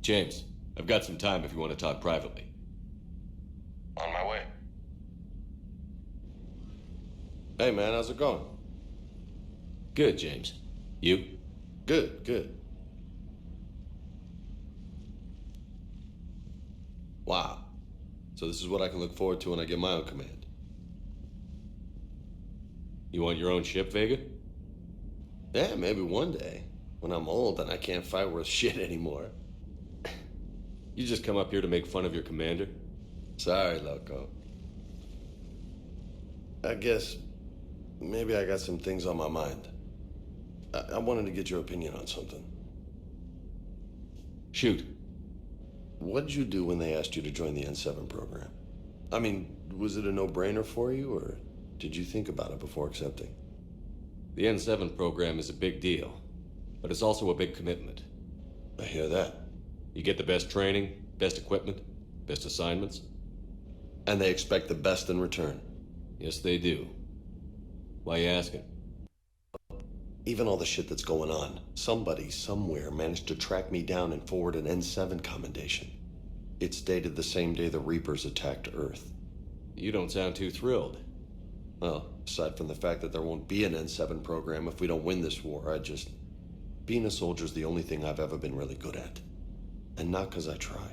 James, I've got some time if you want to talk privately. On my way. Hey man, how's it going? Good, James. You? Good, good. Wow. So this is what I can look forward to when I get my own command. You want your own ship, Vega? Yeah, maybe one day. When I'm old and I can't fight worth shit anymore. You just come up here to make fun of your commander? Sorry, loco. I guess maybe I got some things on my mind. I wanted to get your opinion on something. Shoot. What did you do when they asked you to join the N7 program? I mean, was it a no-brainer for you, or did you think about it before accepting? The N7 program is a big deal, but it's also a big commitment. I hear that. You get the best training, best equipment, best assignments. And they expect the best in return. Yes, they do. Why you asking? Even all the shit that's going on, somebody somewhere managed to track me down and forward an N7 commendation. It's dated the same day the Reapers attacked Earth. You don't sound too thrilled. Well, aside from the fact that there won't be an N7 program if we don't win this war, being a soldier's the only thing I've ever been really good at. And not because I try.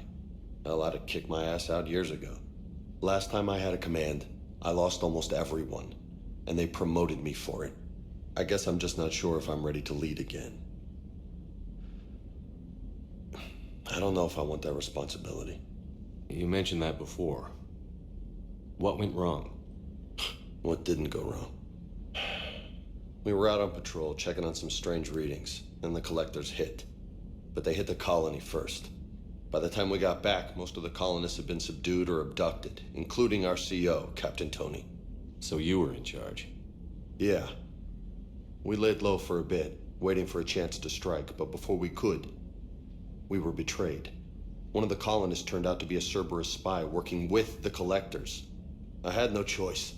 Hell, I'd have kicked my ass out years ago. Last time I had a command, I lost almost everyone. And they promoted me for it. I guess I'm just not sure if I'm ready to lead again. I don't know if I want that responsibility. You mentioned that before. What went wrong? What didn't go wrong? We were out on patrol, checking on some strange readings, and the collectors hit. But they hit the colony first. By the time we got back, most of the colonists had been subdued or abducted, including our CO, Captain Tony. So you were in charge? Yeah. We laid low for a bit, waiting for a chance to strike, but before we could, we were betrayed. One of the colonists turned out to be a Cerberus spy working with the collectors. I had no choice.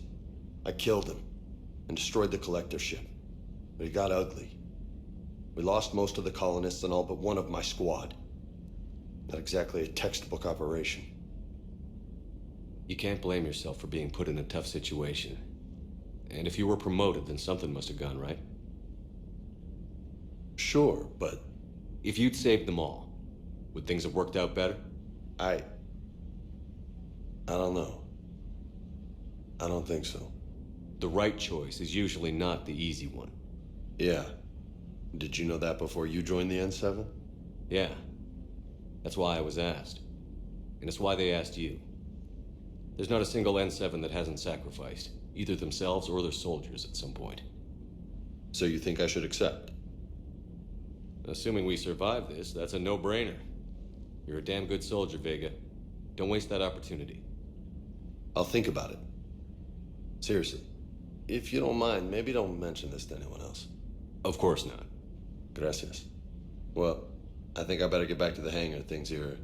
I killed him and destroyed the collector ship. But it got ugly. We lost most of the colonists and all but one of my squad. Not exactly a textbook operation. You can't blame yourself for being put in a tough situation. And if you were promoted, then something must have gone right. Sure, but... If you'd saved them all, would things have worked out better? I don't know. I don't think so. The right choice is usually not the easy one. Yeah. Did you know that before you joined the N7? Yeah. That's why I was asked. And it's why they asked you. There's not a single N7 that hasn't sacrificed, either themselves or their soldiers at some point. So you think I should accept? Assuming we survive this, that's a no-brainer. You're a damn good soldier, Vega. Don't waste that opportunity. I'll think about it. Seriously. If you don't mind, maybe don't mention this to anyone else. Of course not. Gracias. Well, I think I better get back to the hangar. Things here,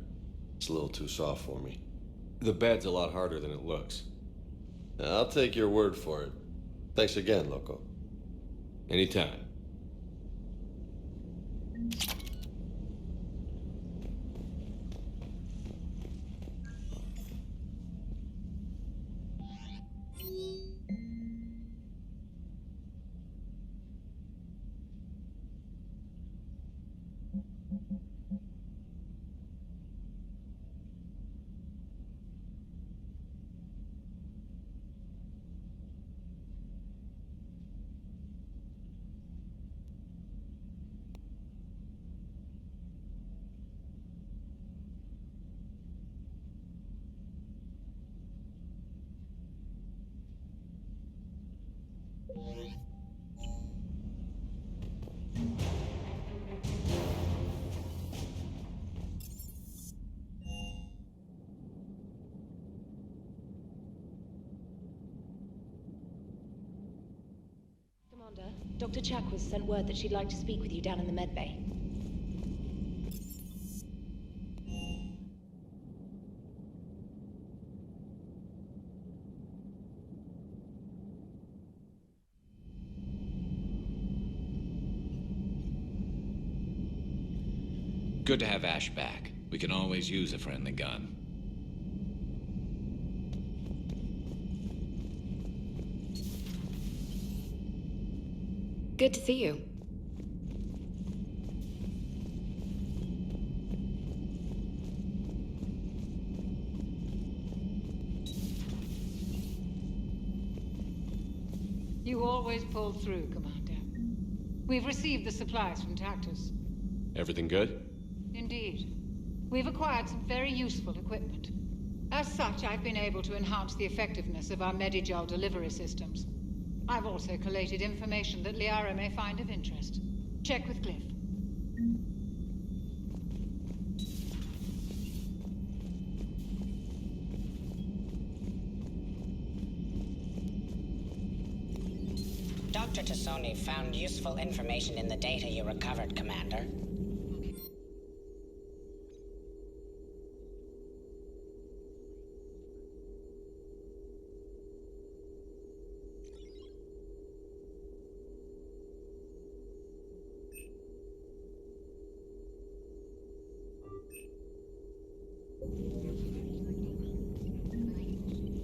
it's a little too soft for me. The bed's a lot harder than it looks. I'll take your word for it. Thanks again, Loco. Anytime. Commander, Dr. Chakwas sent word that she'd like to speak with you down in the med bay. Good to have Ash back. We can always use a friendly gun. Good to see you. You always pull through, Commander. We've received the supplies from Tactus. Everything good? Indeed. We've acquired some very useful equipment. As such, I've been able to enhance the effectiveness of our Medigel delivery systems. I've also collated information that Liara may find of interest. Check with Cliff. Dr. Tassoni found useful information in the data you recovered, Commander.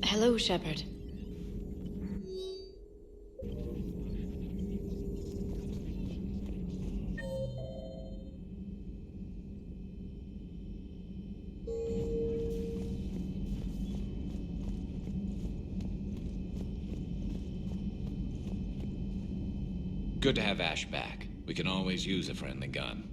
Hello, Shepard. Good to have Ash back. We can always use a friendly gun.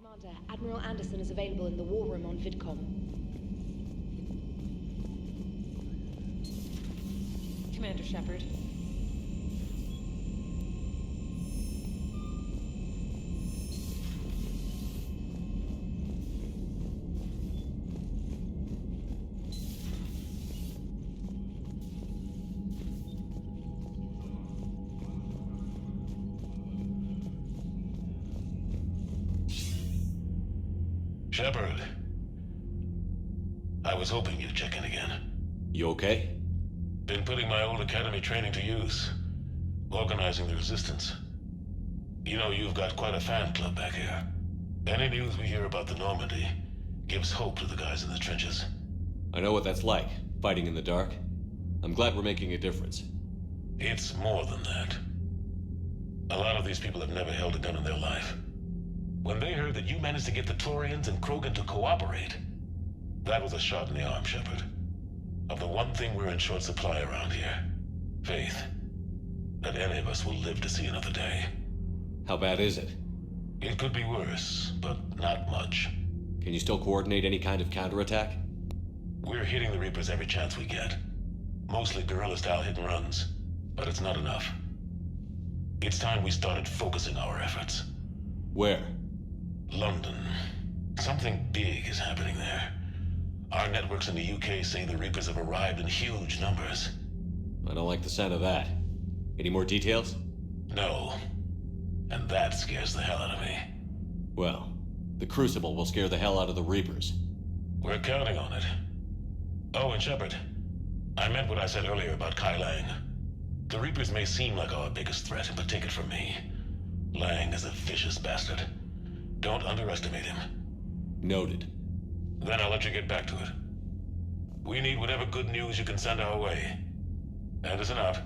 Commander, Admiral Anderson is available in the war room on VidCom. Commander Shepard. Shepard. I was hoping you'd check in again. You okay? Been putting my old academy training to use. Organizing the resistance. You know, you've got quite a fan club back here. Any news we hear about the Normandy gives hope to the guys in the trenches. I know what that's like, fighting in the dark. I'm glad we're making a difference. It's more than that. A lot of these people have never held a gun in their life. When they heard that you managed to get the Torians and Krogan to cooperate, that was a shot in the arm, Shepard. Of the one thing we're in short supply around here. Faith. That any of us will live to see another day. How bad is it? It could be worse, but not much. Can you still coordinate any kind of counterattack? We're hitting the Reapers every chance we get. Mostly guerrilla-style hit-and-runs, but it's not enough. It's time we started focusing our efforts. Where? London. Something big is happening there. Our networks in the UK say the Reapers have arrived in huge numbers. I don't like the sound of that. Any more details? No. And that scares the hell out of me. Well, the Crucible will scare the hell out of the Reapers. We're counting on it. Oh, and Shepard, I meant what I said earlier about Kai Lang. The Reapers may seem like our biggest threat, but take it from me. Lang is a vicious bastard. Don't underestimate him. Noted. Then I'll let you get back to it. We need whatever good news you can send our way. Anderson out.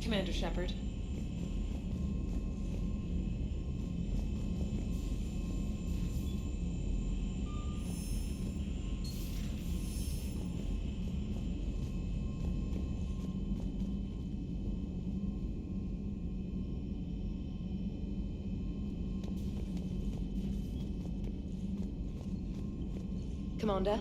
Commander Shepard. Commander?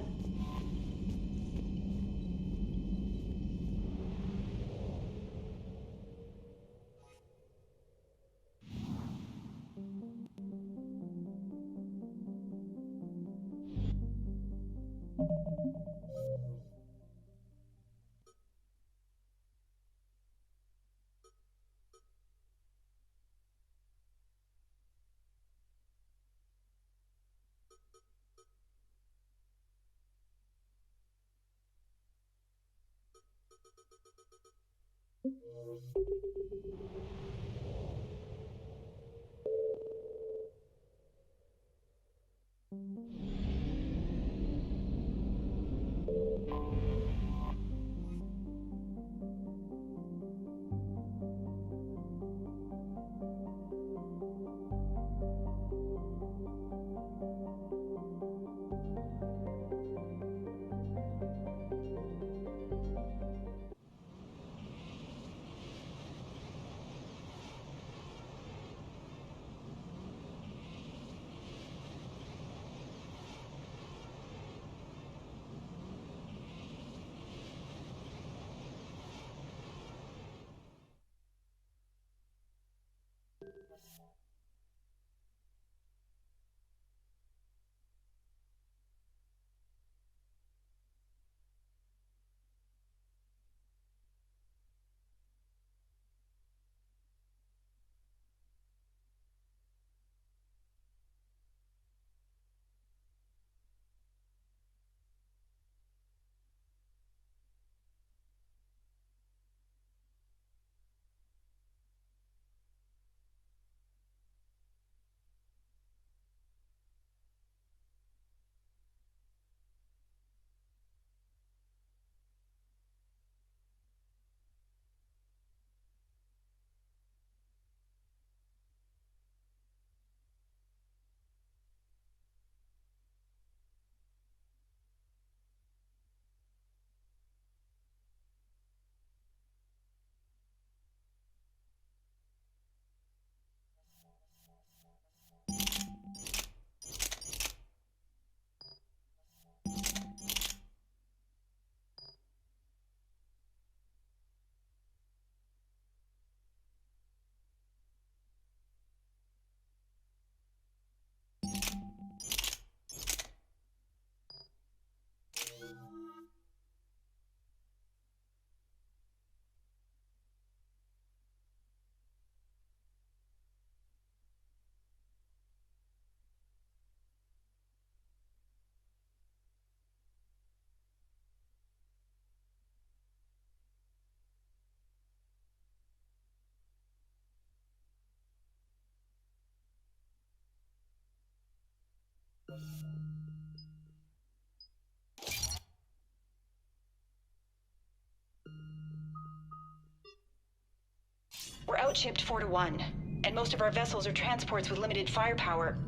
We're outshipped 4-1, and most of our vessels are transports with limited firepower.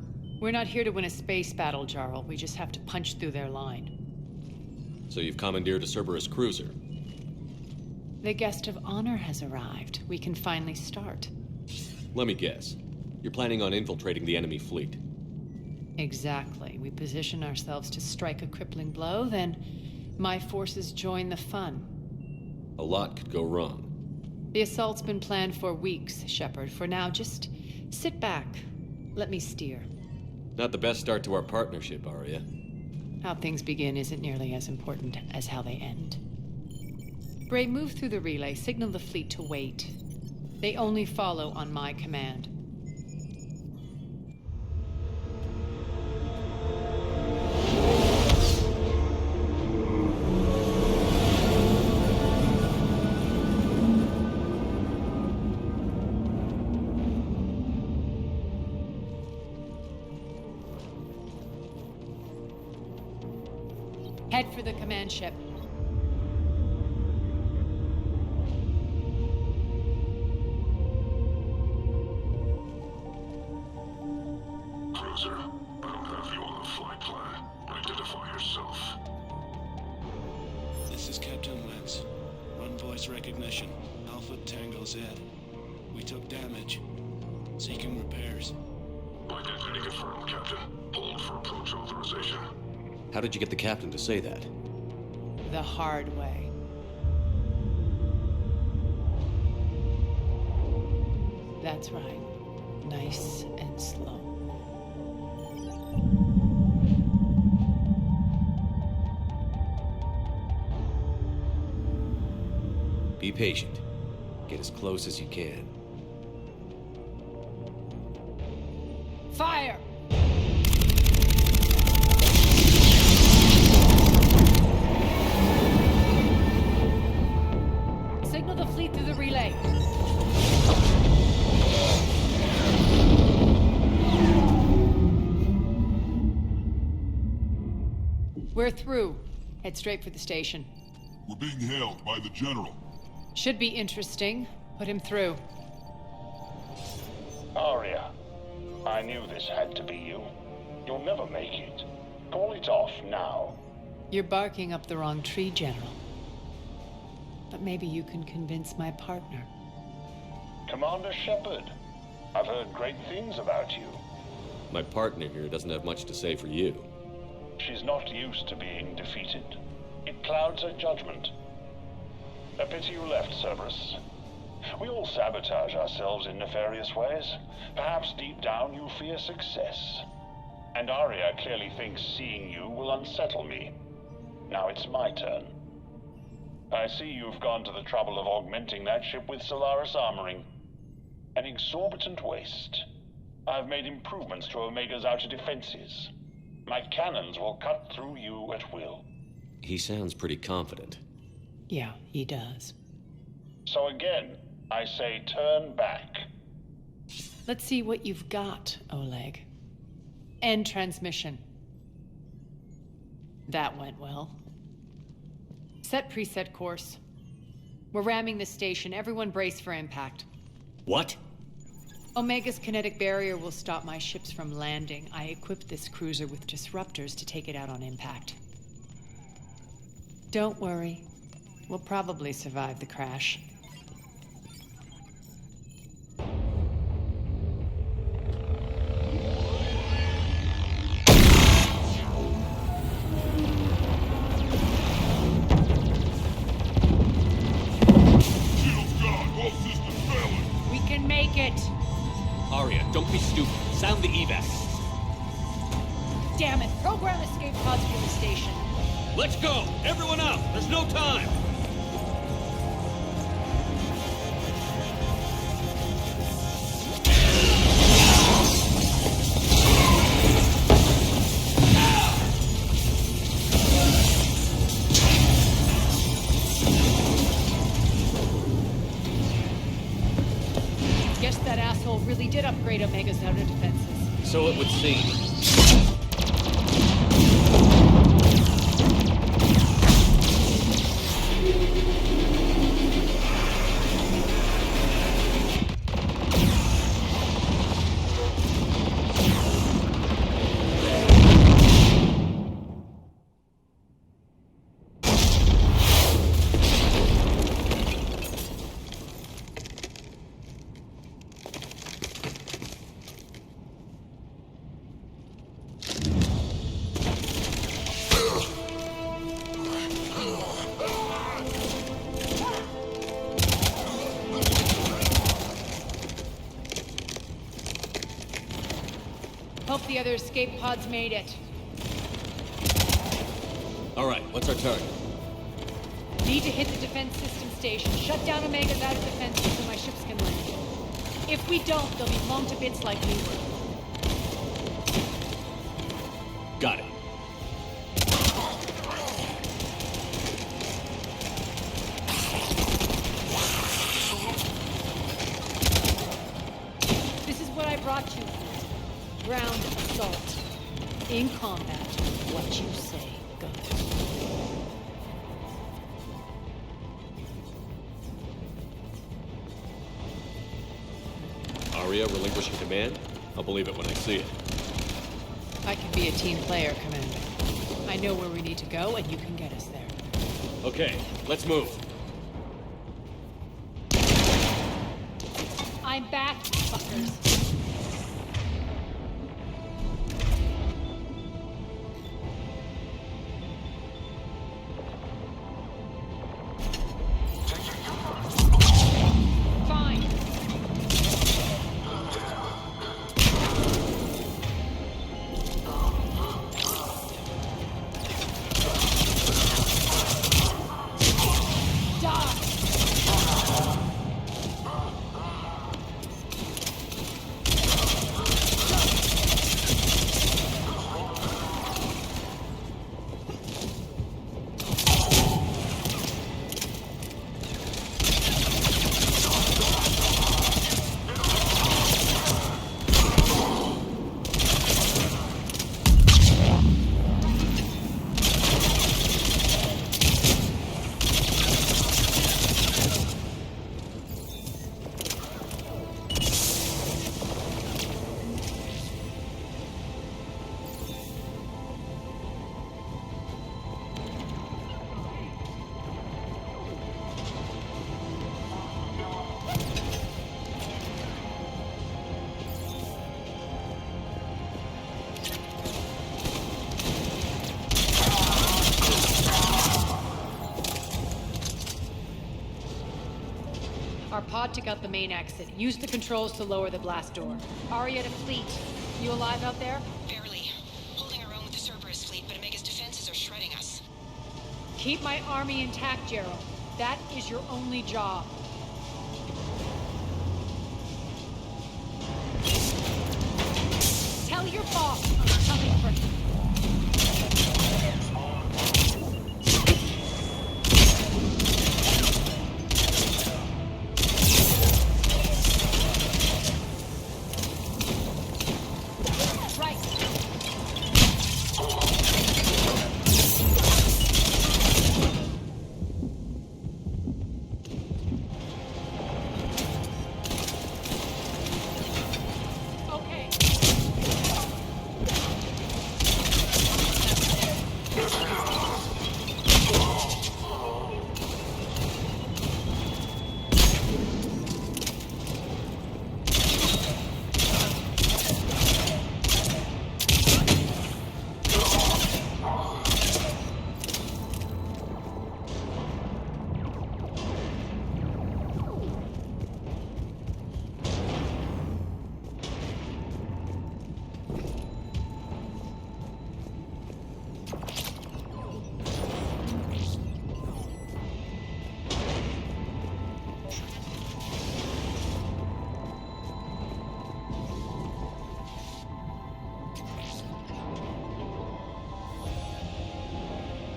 We're not here to win a space battle, Jarl. We just have to punch through their line. So you've commandeered a Cerberus cruiser. The guest of honor has arrived. We can finally start. Let me guess. You're planning on infiltrating the enemy fleet. Exactly. We position ourselves to strike a crippling blow, then my forces join the fun. A lot could go wrong. The assault's been planned for weeks, Shepard. For now, just sit back. Let me steer. Not the best start to our partnership, Arya. How things begin isn't nearly as important as how they end. Bray, move through the relay. Signal the fleet to wait. They only follow on my command. Head for the command ship. Cruiser, I don't have you on the flight plan. Identify yourself. This is Captain Lentz. Run voice recognition. Alpha Tango Z. We took damage. Seeking repairs. Identity confirmed, Captain. Hold for approach authorization. How did you get the captain to say that? The hard way. That's right. Nice and slow. Be patient. Get as close as you can. Fire! Signal the fleet through the relay. We're through. Head straight for the station. We're being hailed by the General. Should be interesting. Put him through. Arya, I knew this had to be you. You'll never make it. Call it off now. You're barking up the wrong tree, General. But maybe you can convince my partner. Commander Shepard, I've heard great things about you. My partner here doesn't have much to say for you. She's not used to being defeated. It clouds her judgment. A pity you left, Cerberus. We all sabotage ourselves in nefarious ways. Perhaps deep down you fear success. And Arya clearly thinks seeing you will unsettle me. Now it's my turn. I see you've gone to the trouble of augmenting that ship with Solaris armoring. An exorbitant waste. I've made improvements to Omega's outer defenses. My cannons will cut through you at will. He sounds pretty confident. Yeah, he does. So again, I say turn back. Let's see what you've got, Oleg. End transmission. That went well. Set preset course. We're ramming the station. Everyone brace for impact. What? Omega's kinetic barrier will stop my ships from landing. I equipped this cruiser with disruptors to take it out on impact. Don't worry. We'll probably survive the crash. Shields gone. All systems failing. We can make it! Arya, don't be stupid. Sound the evac. Damn it! Program escape pods for the station. Let's go! Everyone out! There's no time! Guess that asshole really did upgrade Omega's outer defenses. So it would seem. hope the other escape pods made it. All right, what's our target? Need to hit the defense system station. Shut down Omega's outer defenses so my ships can land. If we don't, they'll be blown to bits like we were. Got it. This is what I brought you for. Ground assault. In combat, what you say goes. Aria relinquishing command? I'll believe it when I see it. I can be a team player, Commander. I know where we need to go, and you can get us there. Okay, let's move. I'm back, fuckers. Fine. Our pod took out the main exit. Use the controls to lower the blast door. Aria to fleet. You alive out there? Barely. Holding our own with the Cerberus fleet, but Omega's defenses are shredding us. Keep my army intact, Gerald. That is your only job. Tell your boss I'm coming for him.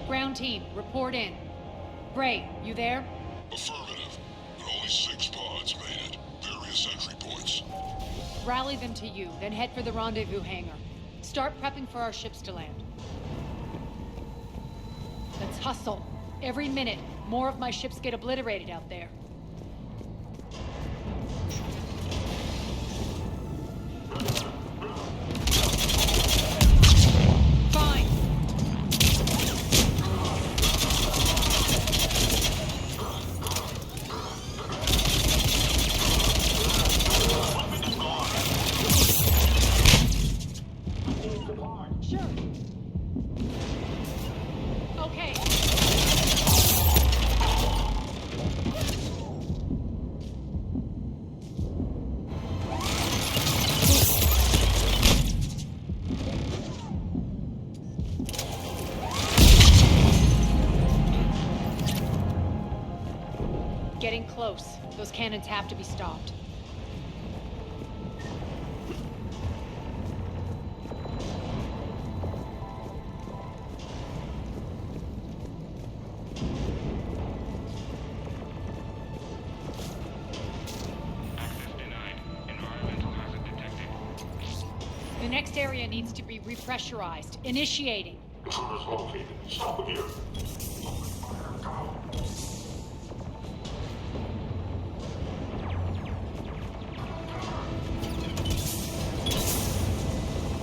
Ground team, report in. Bray, you there? Affirmative. But only 6 pods made it. Various entry points. Rally them to you, then head for the rendezvous hangar. Start prepping for our ships to land. Let's hustle. Every minute, more of my ships get obliterated out there. Fine. Sure. Okay. getting close. Those cannons have to be stopped. The next area needs to be repressurized. Initiating. Intruders located. Stop here.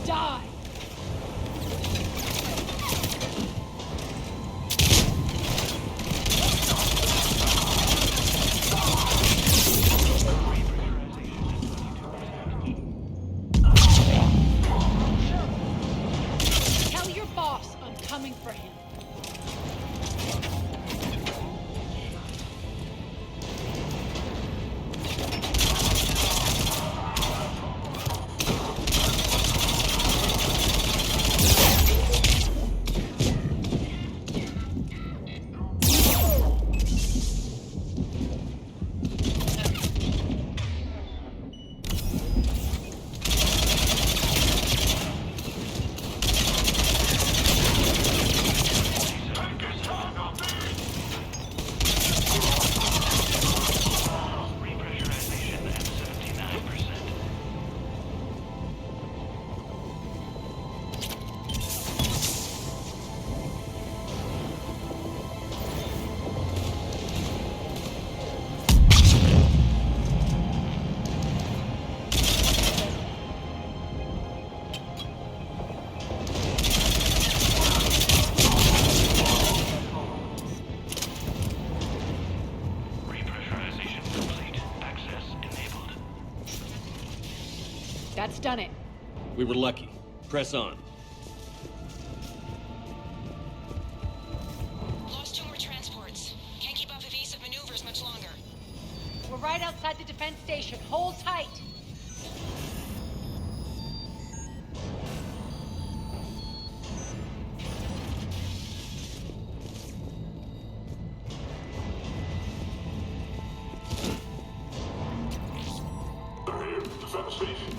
Die! Tell your boss I'm coming for him. That's done it. We were lucky. Press on. Lost 2 more transports. Can't keep up evasive maneuvers much longer. We're right outside the defense station. Hold tight. They're here. Defend the station.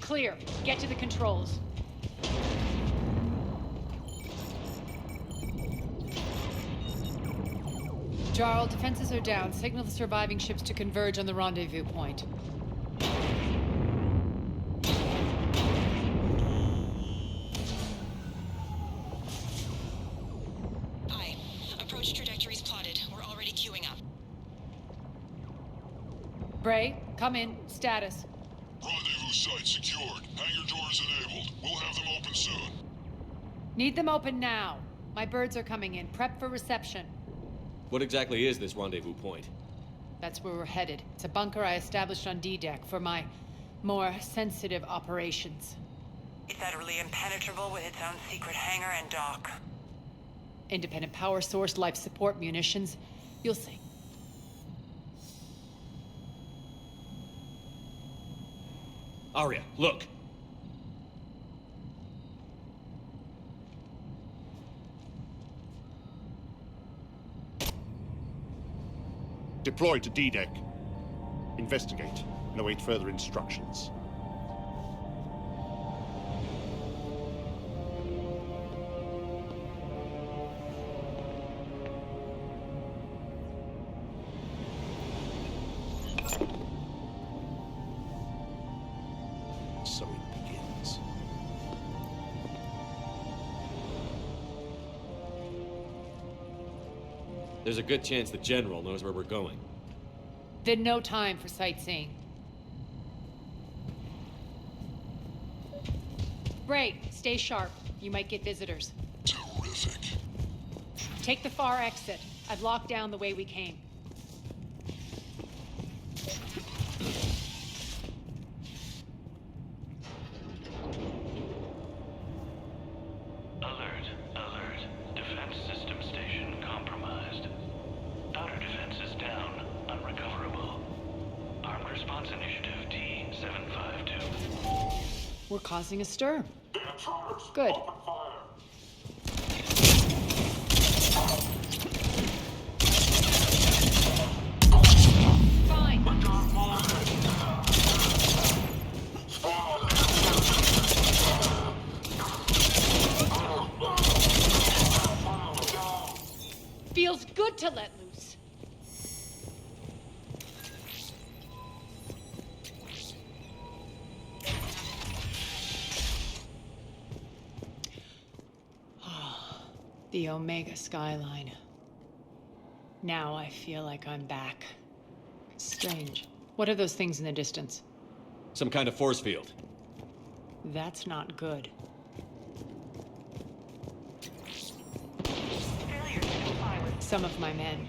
Clear. Get to the controls. Jarl, defenses are down. Signal the surviving ships to converge on the rendezvous point. Aye. Approach trajectories plotted. We're already queuing up. Bray, come in. Status. Rendezvous site secured. Hangar doors enabled. We'll have them open soon. Need them open now. My birds are coming in. Prep for reception. What exactly is this rendezvous point? That's where we're headed. It's a bunker I established on D-Deck for my more sensitive operations. It's utterly impenetrable with its own secret hangar and dock. Independent power source, life support, munitions. You'll see. Arya, look! Deploy to D-Deck. Investigate and await further instructions. So it begins. There's a good chance the General knows where we're going. Then no time for sightseeing. Bray, stay sharp. You might get visitors. Terrific. Take the far exit. I've locked down the way we came. Alert, alert. Defense system station compromised. Outer defense is down, unrecoverable. Armed response initiative D752. We're causing a stir. Good. Fine. Feels good to let loose. The Omega skyline. Now I feel like I'm back. Strange. What are those things in the distance? Some kind of force field. That's not good. Some of my men.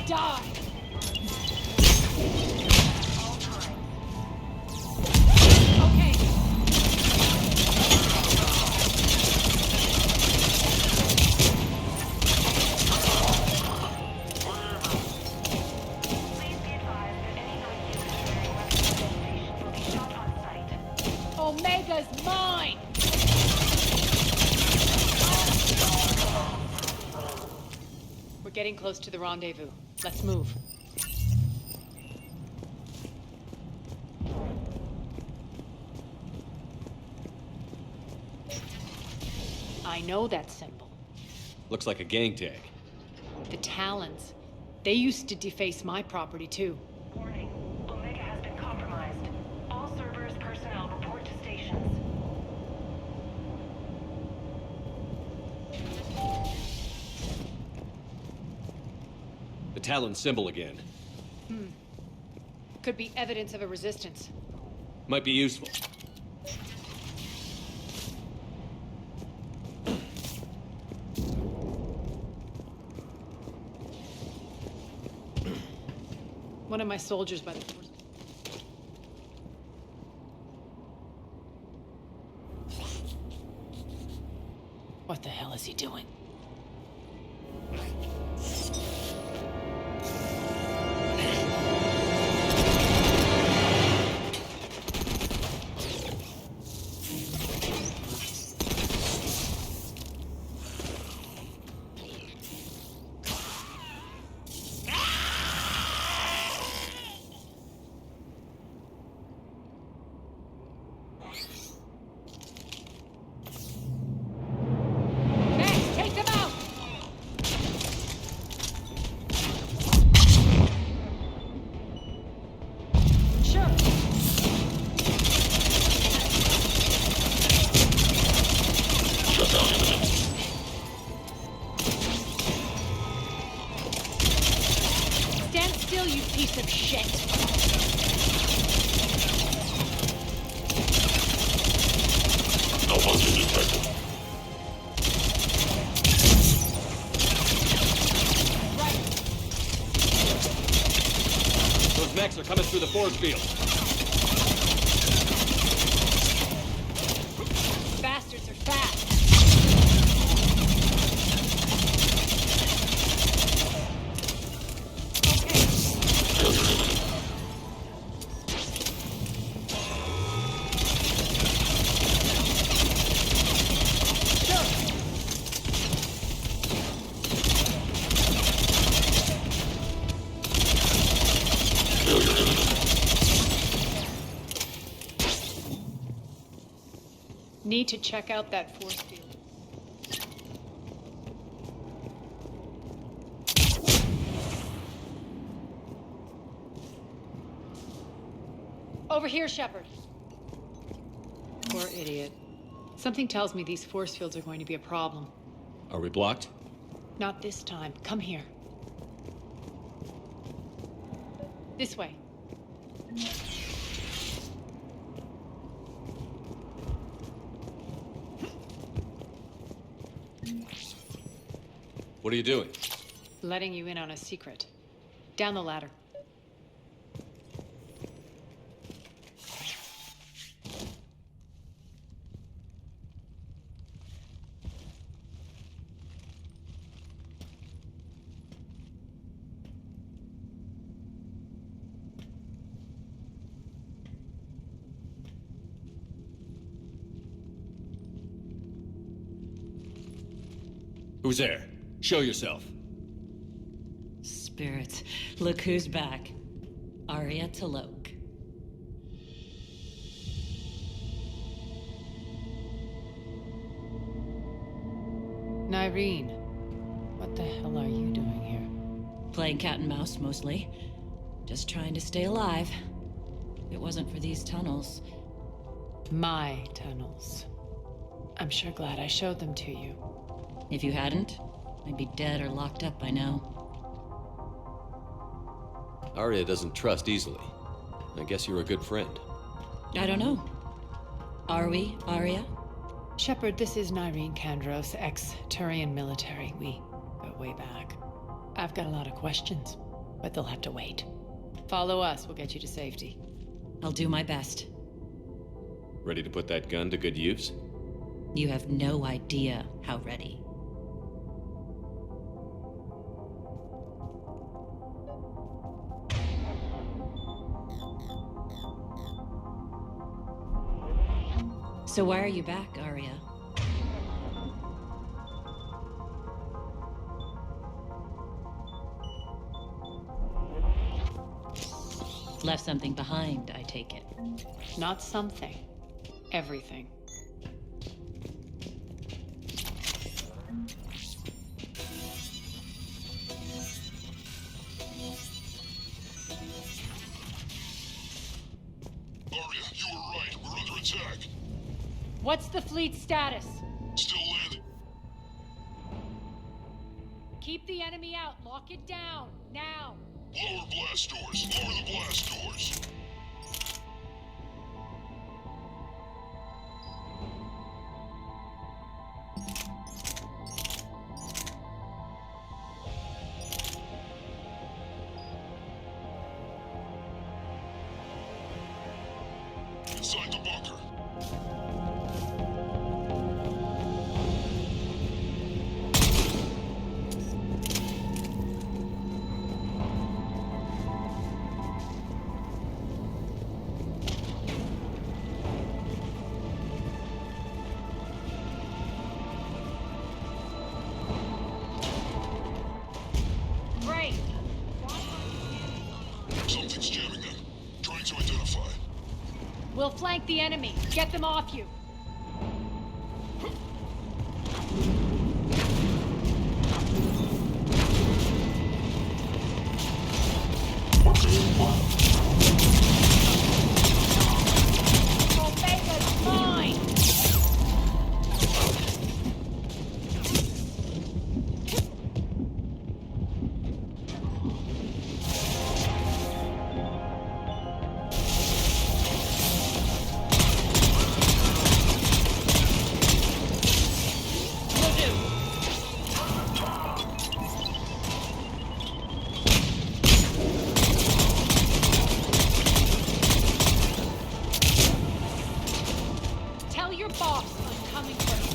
Die! Okay. Omega's mine! We're getting close to the rendezvous. Let's move. I know that symbol. Looks like a gang tag. The Talons. They used to deface my property, too. Warning. Omega has been compromised. All Cerberus personnel report to stations. The Talon symbol again. Could be evidence of a resistance. Might be useful. One of my soldiers by the force. What the hell is he doing? Take Malfunction detected. Those mechs are coming through the force field. Bastards are fast. Need to check out that force field. Over here, Shepard. Poor idiot. Something tells me these force fields are going to be a problem. Are we blocked? Not this time. Come here. This way. What are you doing? Letting you in on a secret. Down the ladder. Who's there? Show yourself. Spirits, look who's back. Arya Talok. Nyreen, what the hell are you doing here? Playing cat and mouse, mostly. Just trying to stay alive. If it wasn't for these tunnels. My tunnels. I'm sure glad I showed them to you. If you hadn't, I'd be dead or locked up by now. Arya doesn't trust easily. I guess you're a good friend. I don't know. Are we, Arya? Shepard, this is Nyreen Kandros, ex-Turian military. We go way back. I've got a lot of questions, but they'll have to wait. Follow us, we'll get you to safety. I'll do my best. Ready to put that gun to good use? You have no idea how ready. So why are you back, Arya? Left something behind, I take it. Not something. Everything. Arya, you were right. We're under attack. What's the fleet status? Still landing. Keep the enemy out. Lock it down. Now. Lower blast doors. Lower the blast doors. Inside the bunker. Great. Something's jamming them. Trying to identify. We'll flank the enemy. Get them off you. Omega's mine! your boss. I'm coming for you.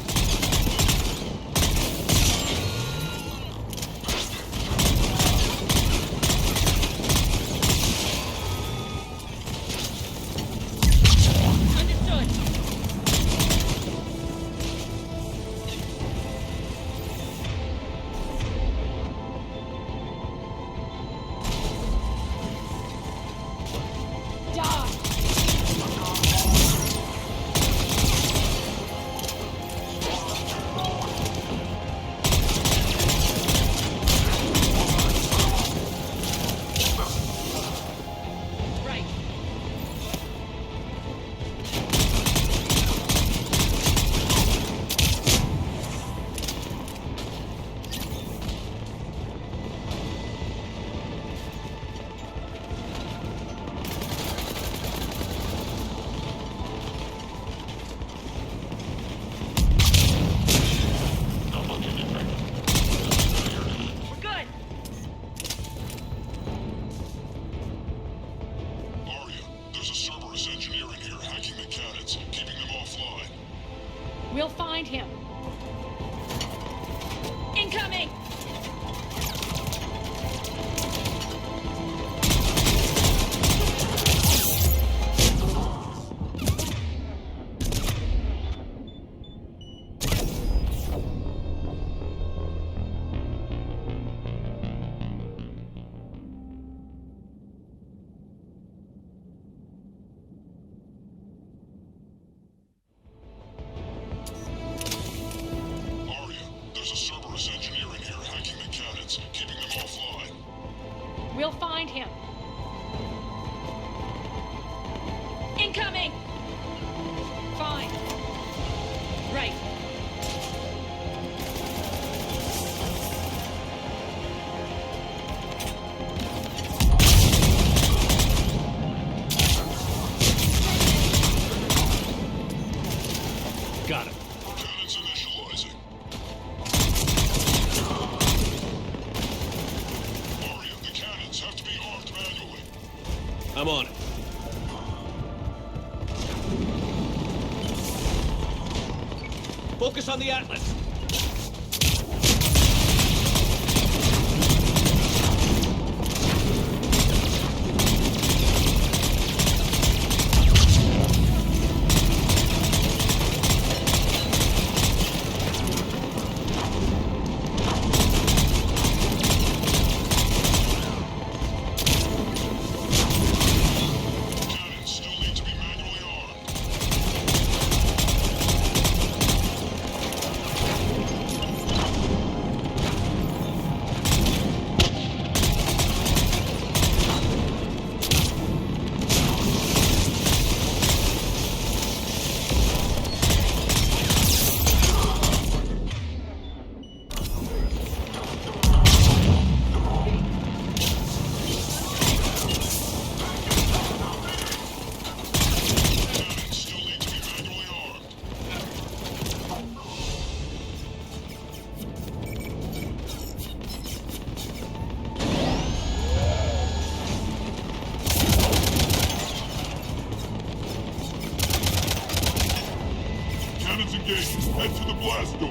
We'll find him. Incoming! We'll find him. Incoming! Fine. Right. Got him. Cannons initializing. Aria, the cannons have to be armed manually. I'm on it. Focus on the Atlas. Cannons engaged. Head to the blast door.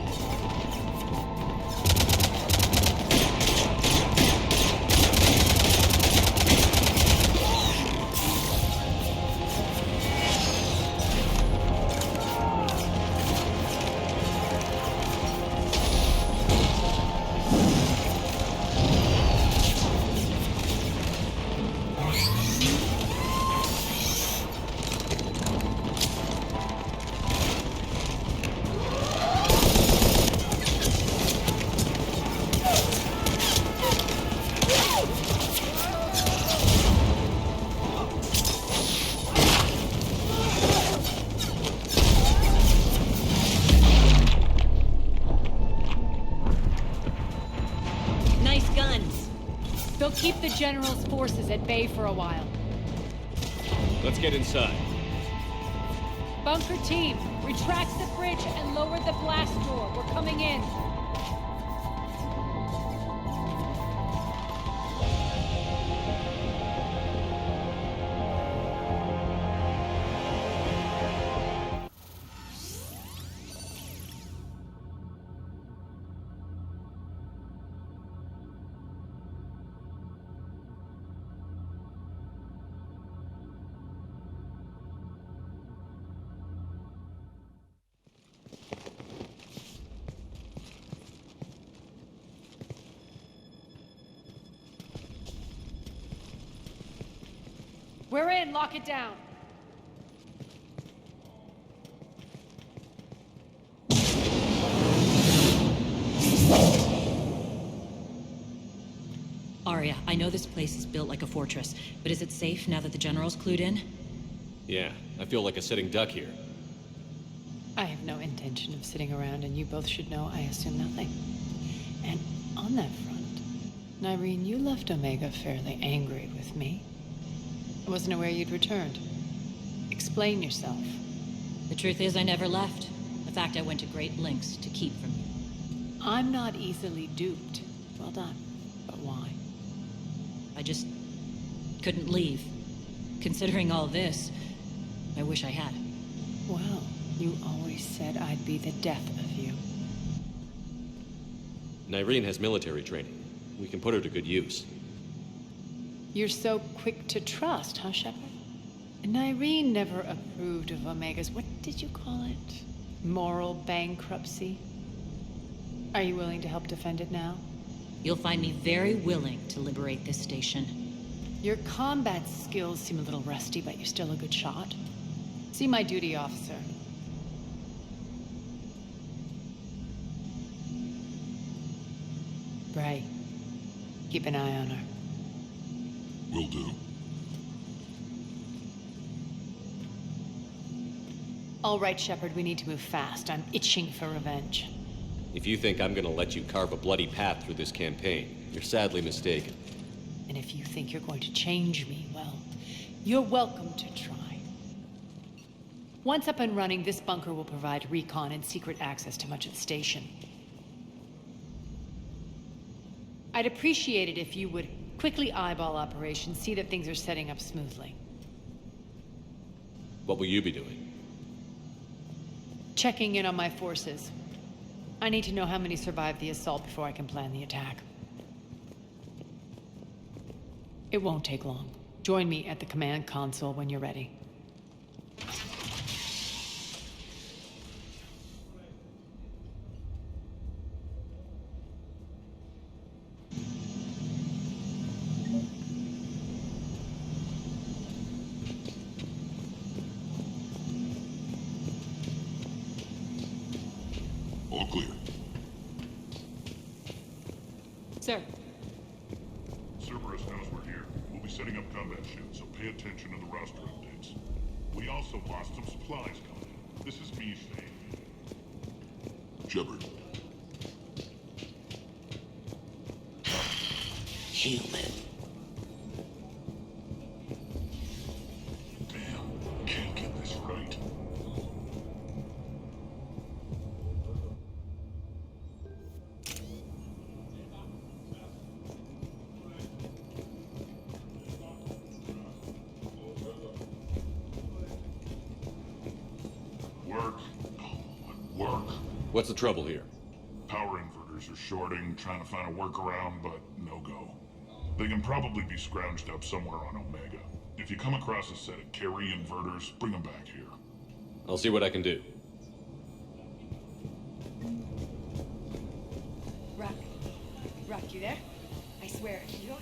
They'll keep the General's forces at bay for a while. Let's get inside. Bunker team, retract the bridge and lower the blast door. We're coming in. We're in. Lock it down. Arya, I know this place is built like a fortress, but is it safe now that the General's clued in? Yeah, I feel like a sitting duck here. I have no intention of sitting around, and you both should know I assume nothing. And on that front, Nyreen, you left Omega fairly angry with me. I wasn't aware you'd returned. Explain yourself. The truth is, I never left. In fact, I went to great lengths to keep from you. I'm not easily duped. Well done. But why? I just couldn't leave. Considering all this, I wish I had. Well, you always said I'd be the death of you. Nyreen has military training. We can put her to good use. You're so quick to trust, huh, Shepard? Nyreen never approved of Omega's, what did you call it? Moral bankruptcy? Are you willing to help defend it now? You'll find me very willing to liberate this station. Your combat skills seem a little rusty, but you're still a good shot. See my duty officer. Bray, keep an eye on her. Will do. All right, Shepard, we need to move fast. I'm itching for revenge. If you think I'm gonna let you carve a bloody path through this campaign, you're sadly mistaken. And if you think you're going to change me, well, you're welcome to try. Once up and running, this bunker will provide recon and secret access to much of the station. I'd appreciate it if you would quickly eyeball operations, see that things are setting up smoothly. What will you be doing? Checking in on my forces. I need to know how many survived the assault before I can plan the attack. It won't take long. Join me at the command console when you're ready. All clear. Sir. Cerberus knows we're here. We'll be setting up combat shields, so pay attention to the roster updates. We also lost some supplies coming in. This is me saying. Shepard. Human. Damn, can't get this right. Work. What's the trouble here? Power inverters are shorting, trying to find a workaround, but no go. They can probably be scrounged up somewhere on Omega. If you come across a set of carry inverters, bring them back here. I'll see what I can do. Rock, you there? I swear, you're...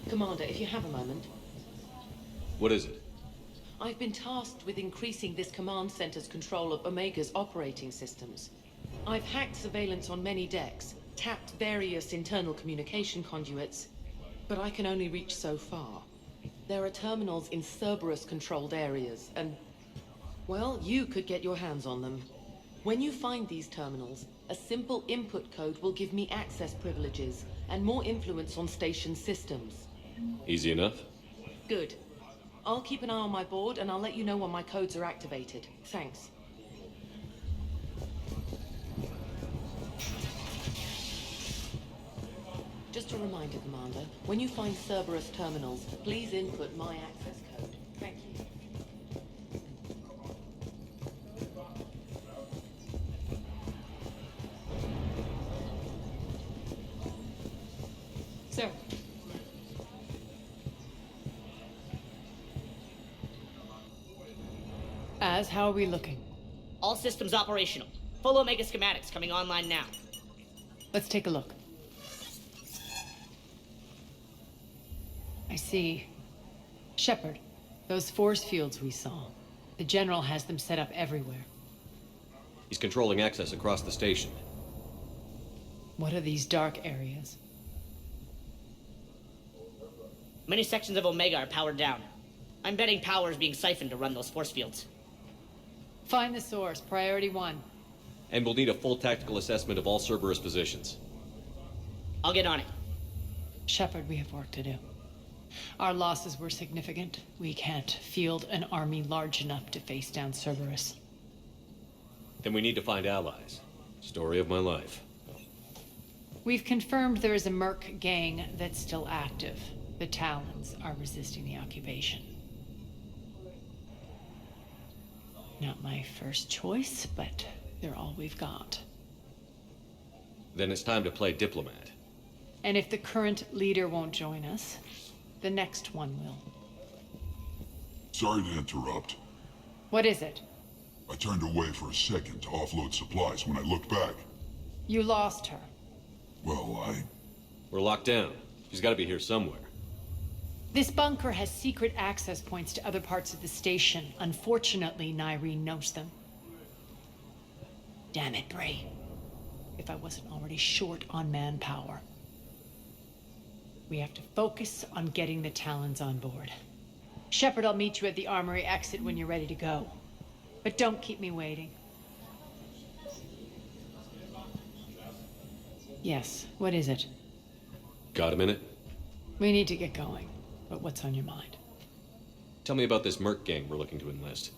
Commander, if you have a moment. What is it? I've been tasked with increasing this command center's control of Omega's operating systems. I've hacked surveillance on many decks, tapped various internal communication conduits, but I can only reach so far. There are terminals in Cerberus-controlled areas, and... well, you could get your hands on them. When you find these terminals, a simple input code will give me access privileges and more influence on station systems. Easy enough? Good. I'll keep an eye on my board, and I'll let you know when my codes are activated. Thanks. Just a reminder, Commander. When you find Cerberus terminals, please input my access code. Thank you. Sir. How are we looking? All systems operational. Full Omega schematics coming online now. Let's take a look. I see. Shepard, those force fields we saw. The General has them set up everywhere. He's controlling access across the station. What are these dark areas? Many sections of Omega are powered down. I'm betting power is being siphoned to run those force fields. Find the source, priority 1. And we'll need a full tactical assessment of all Cerberus positions. I'll get on it. Shepard, we have work to do. Our losses were significant. We can't field an army large enough to face down Cerberus. Then we need to find allies. Story of my life. We've confirmed there is a Merc gang that's still active. The Talons are resisting the occupation. Not my first choice, but they're all we've got. Then it's time to play diplomat. And if the current leader won't join us, the next one will. Sorry to interrupt. What is it? I turned away for a second to offload supplies. When I looked back, You lost her. well, We're locked down. She's got to be here somewhere. This bunker has secret access points to other parts of the station. Unfortunately, Nyreen knows them. Damn it, Bray. If I wasn't already short on manpower. We have to focus on getting the Talons on board. Shepard, I'll meet you at the armory exit when you're ready to go. But don't keep me waiting. Yes, what is it? Got a minute? We need to get going. But what's on your mind? Tell me about this Merc gang we're looking to enlist.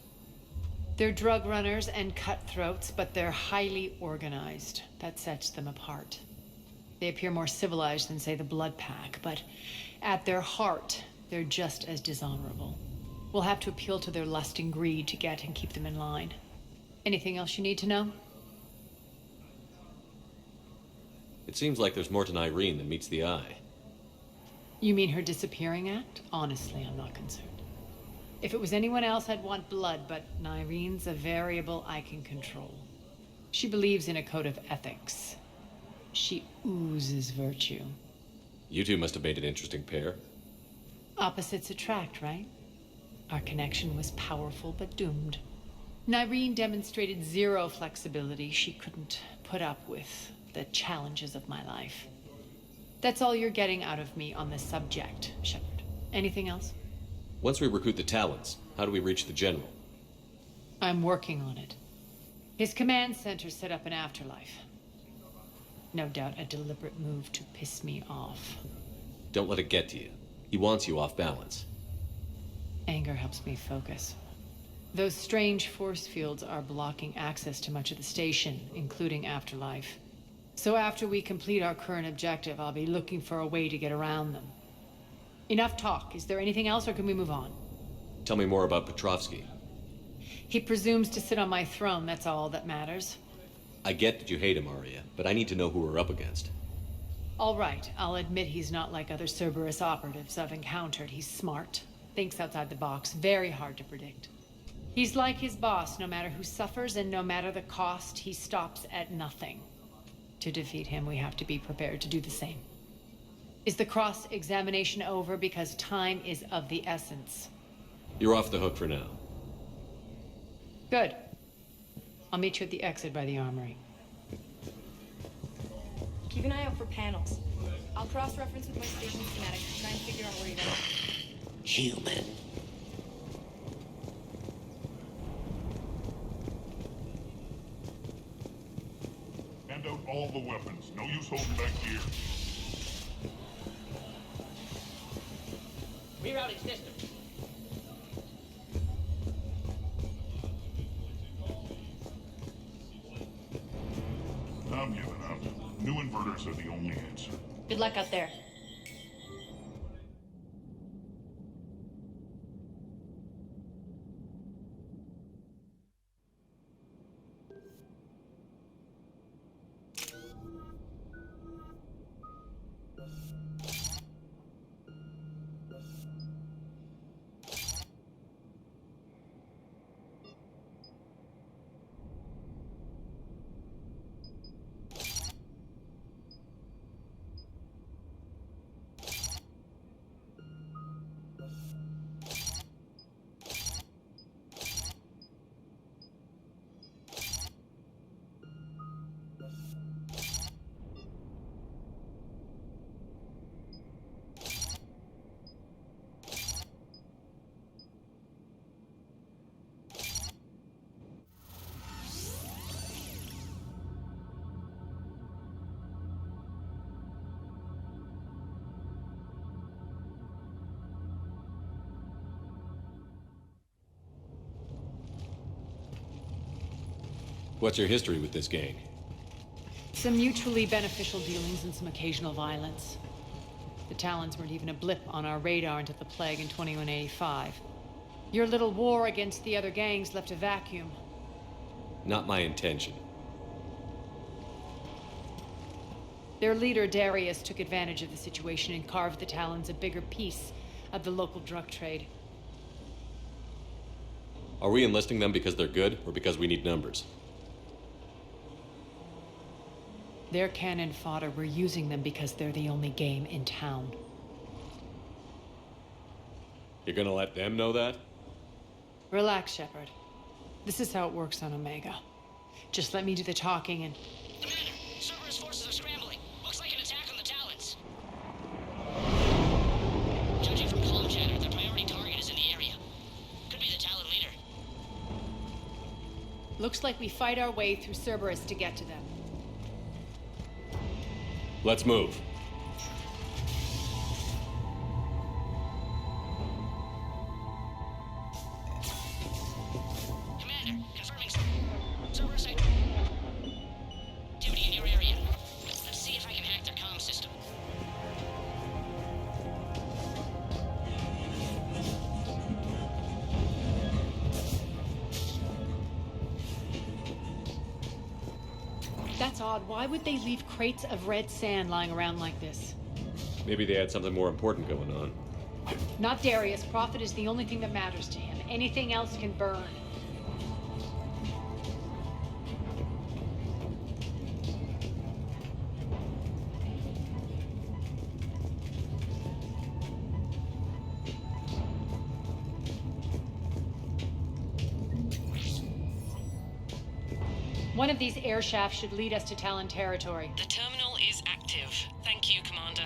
They're drug runners and cutthroats, but they're highly organized. That sets them apart. They appear more civilized than, say, the Blood Pack, but at their heart, they're just as dishonorable. We'll have to appeal to their lust and greed to get and keep them in line. Anything else you need to know? It seems like there's more to Nyreen than meets the eye. You mean her disappearing act? Honestly, I'm not concerned. If it was anyone else, I'd want blood, but Nyreen's a variable I can control. She believes in a code of ethics. She oozes virtue. You two must have made an interesting pair. Opposites attract, right? Our connection was powerful but doomed. Nyreen demonstrated zero flexibility. She couldn't put up with the challenges of my life. That's all you're getting out of me on this subject, Shepard. Anything else? Once we recruit the Talons, how do we reach the General? I'm working on it. His command center set up an afterlife. No doubt a deliberate move to piss me off. Don't let it get to you. He wants you off balance. Anger helps me focus. Those strange force fields are blocking access to much of the station, including afterlife. So after we complete our current objective, I'll be looking for a way to get around them. Enough talk. Is there anything else, or can we move on? Tell me more about Petrovsky. He presumes to sit on my throne, that's all that matters. I get that you hate him, Arya, but I need to know who we're up against. All right, I'll admit he's not like other Cerberus operatives I've encountered. He's smart, thinks outside the box, very hard to predict. He's like his boss, no matter who suffers and no matter the cost, he stops at nothing. To defeat him, we have to be prepared to do the same. Is the cross-examination over? Because time is of the essence. You're off the hook for now. Good. I'll meet you at the exit by the armory. Keep an eye out for panels. I'll cross-reference with my station schematics to try and figure out where you're going. Human. hand out all the weapons. No use holding back gear. Rerouting systems. I'm giving up. New inverters are the only answer. Good luck out there. What's your history with this gang? Some mutually beneficial dealings and some occasional violence. The Talons weren't even a blip on our radar until the plague in 2185. Your little war against the other gangs left a vacuum. Not my intention. Their leader, Darius, took advantage of the situation and carved the Talons a bigger piece of the local drug trade. Are we enlisting them because they're good, or because we need numbers? They're cannon fodder. We're using them because they're the only game in town. You're gonna let them know that? Relax, Shepard. This is how it works on Omega. Just let me do the talking and... Commander, Cerberus forces are scrambling. Looks like an attack on the Talons. Judging from comm chatter, their priority target is in the area. Could be the Talon leader. Looks like we fight our way through Cerberus to get to them. Let's move. Commander, confirming Cerberus activity in your area. Let's see if I can hack their comm system. That's odd. Why would they leave crates of red sand lying around like this? Maybe they had something more important going on. Not Darius. Profit is the only thing that matters to him. Anything else can burn. One of these air shafts should lead us to Talon territory. The terminal is active. Thank you, Commander.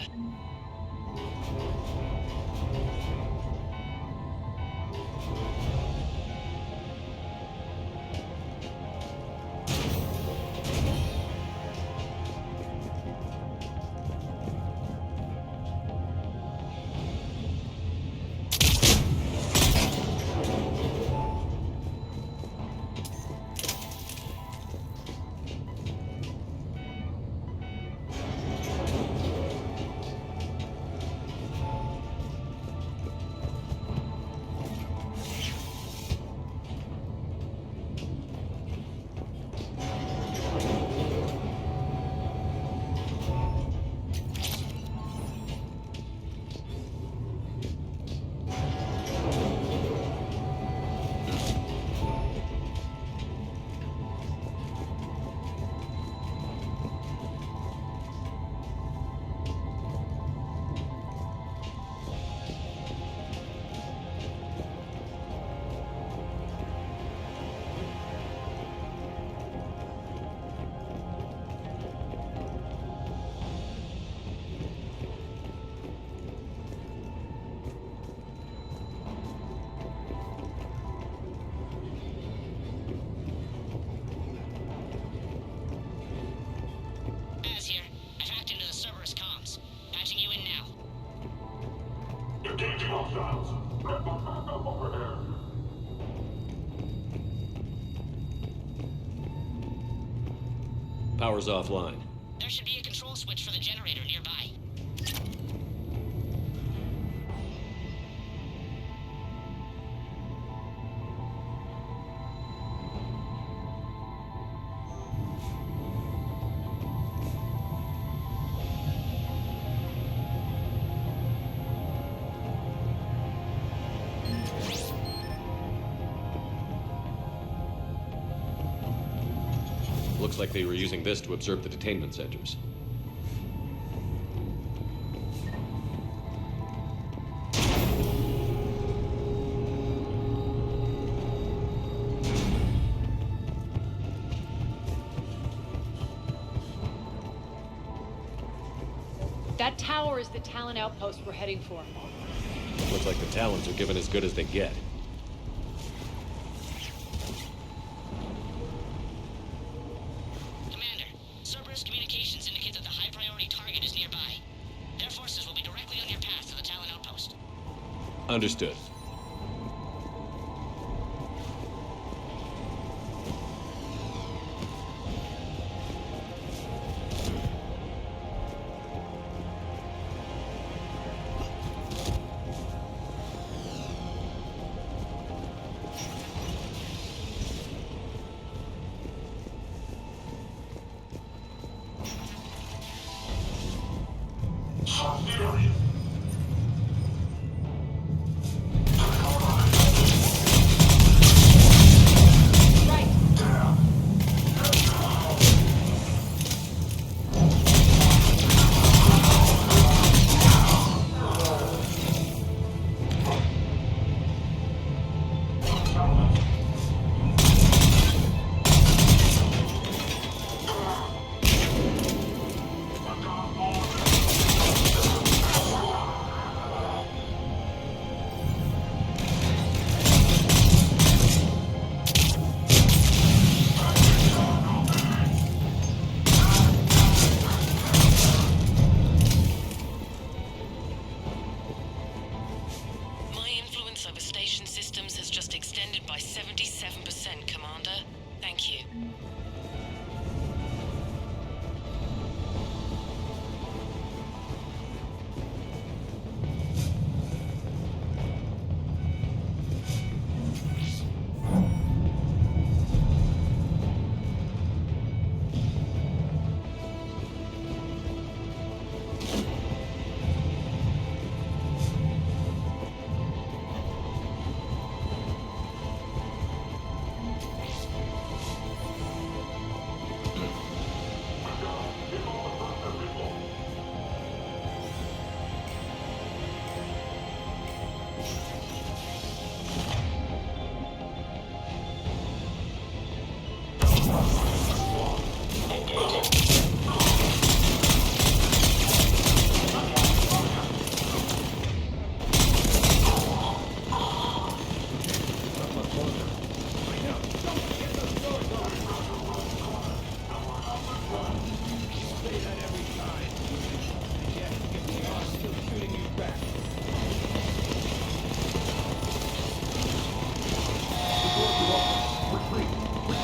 Engaging hostiles. Red book backup overhead. Power's offline. There should be a control switch for the generator nearby. Looks like they were using this to observe the detainment centers. That tower is the Talon outpost we're heading for. Looks like the Talons are given as good as they get. Understood.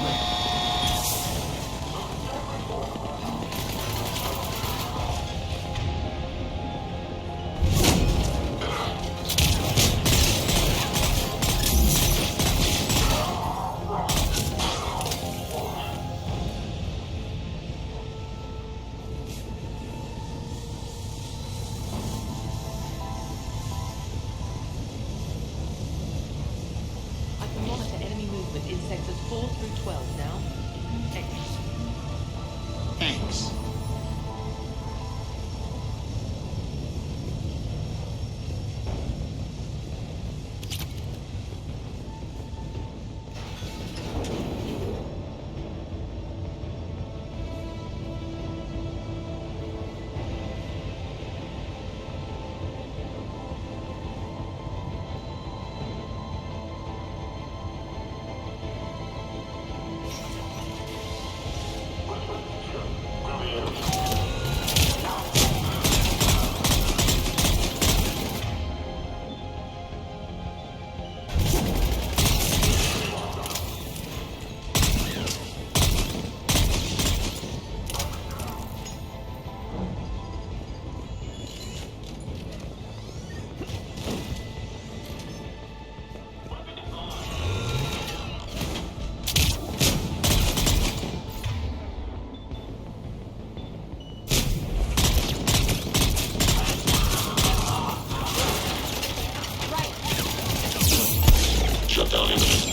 I can monitor enemy movement in sectors 4 through 12 now. Thanks. Thanks. Shut down imminent.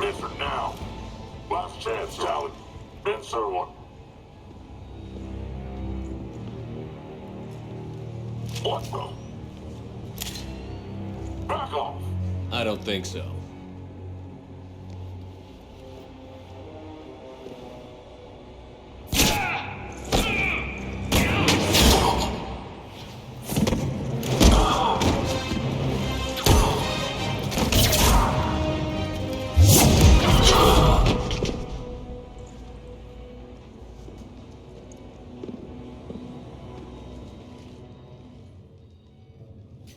Answer now. Last chance, Talon. Answer one. What the? Back off. I don't think so.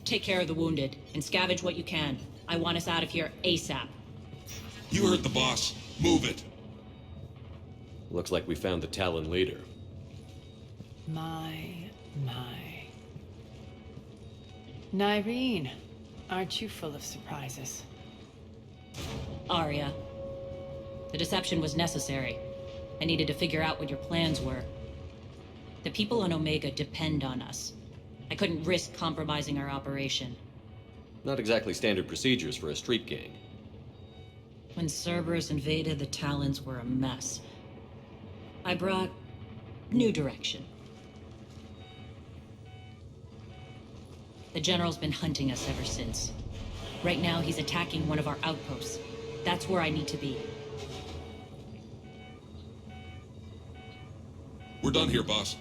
Take care of the wounded, and scavenge what you can. I want us out of here ASAP. You heard the boss. Move it. Looks like we found the Talon leader. My. Nyreen, aren't you full of surprises? Arya. The deception was necessary. I needed to figure out what your plans were. The people on Omega depend on us. I couldn't risk compromising our operation. Not exactly standard procedures for a street gang. When Cerberus invaded, the Talons were a mess. I brought new direction. The General's been hunting us ever since. Right now, he's attacking one of our outposts. That's where I need to be. We're done here, boss.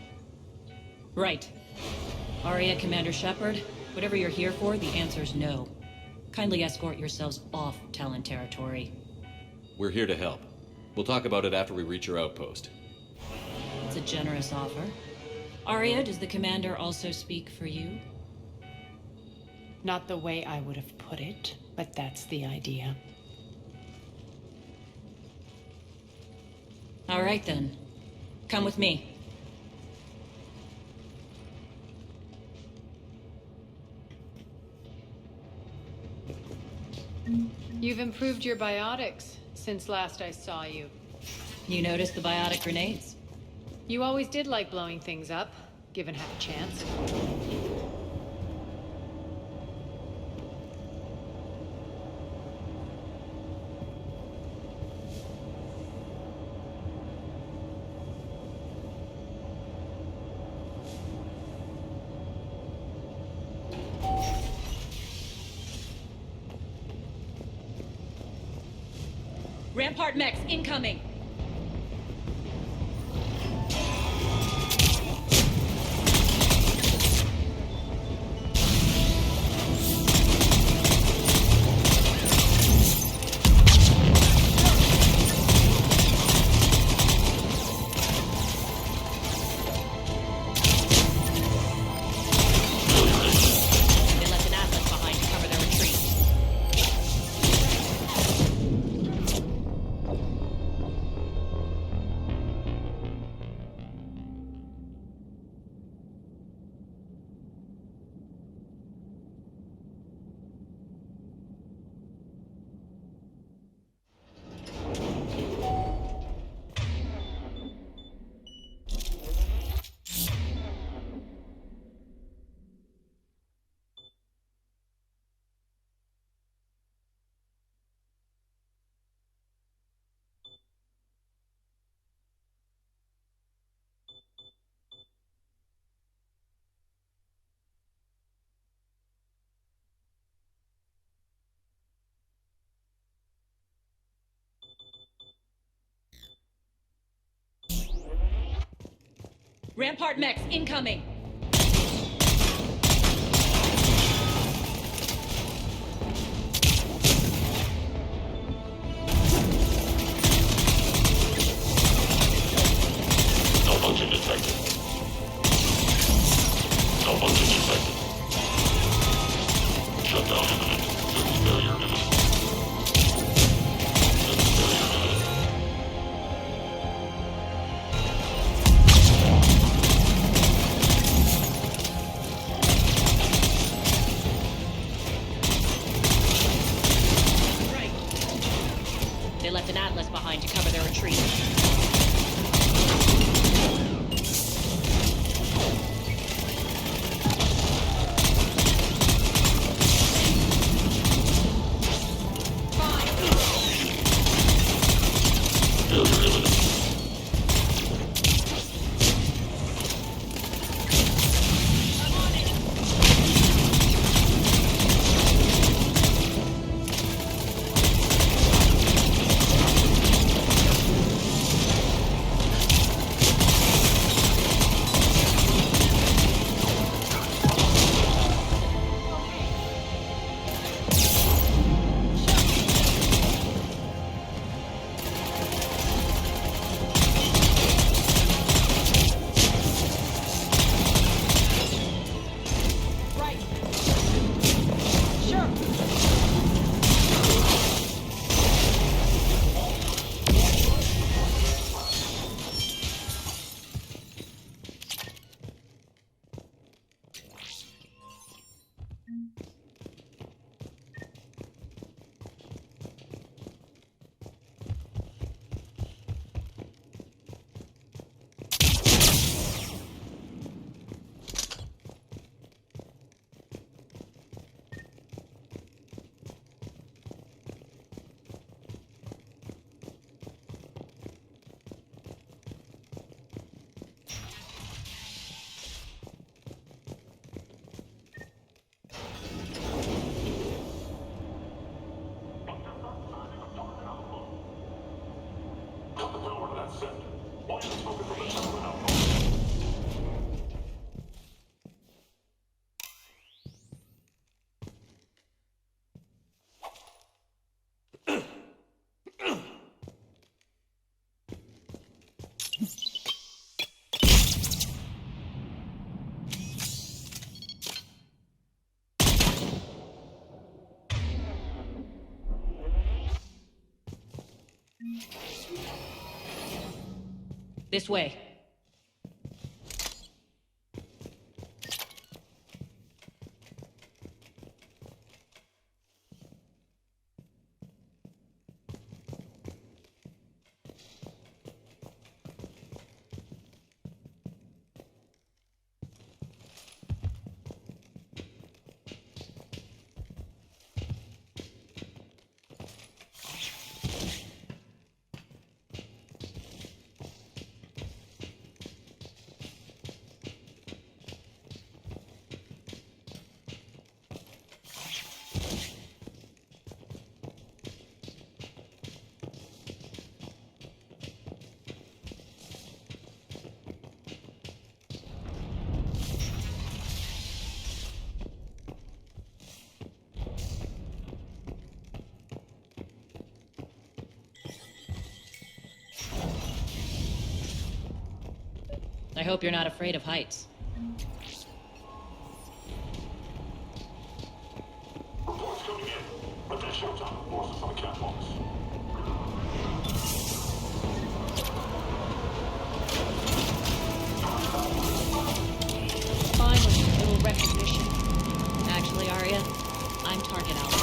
Right. Arya, Commander Shepard, whatever you're here for, the answer's no. Kindly escort yourselves off Talon territory. We're here to help. We'll talk about it after we reach your outpost. It's a generous offer. Arya, does the Commander also speak for you? Not the way I would have put it, but that's the idea. All right, then. Come with me. You've improved your biotics since last I saw you. You noticed the biotic grenades? You always did like blowing things up, given half a chance. Rampart mechs incoming! They left an atlas behind to cover their retreat. Rampart mechs incoming! Malfunction detected. Malfunction detected. Shutdown imminent. Service failure imminent. Service failure imminent. This way. I hope you're not afraid of heights. Reports coming in. Attention, top forces on the catwalks. Finally, a little recognition. Actually, Arya, I'm target Alpha.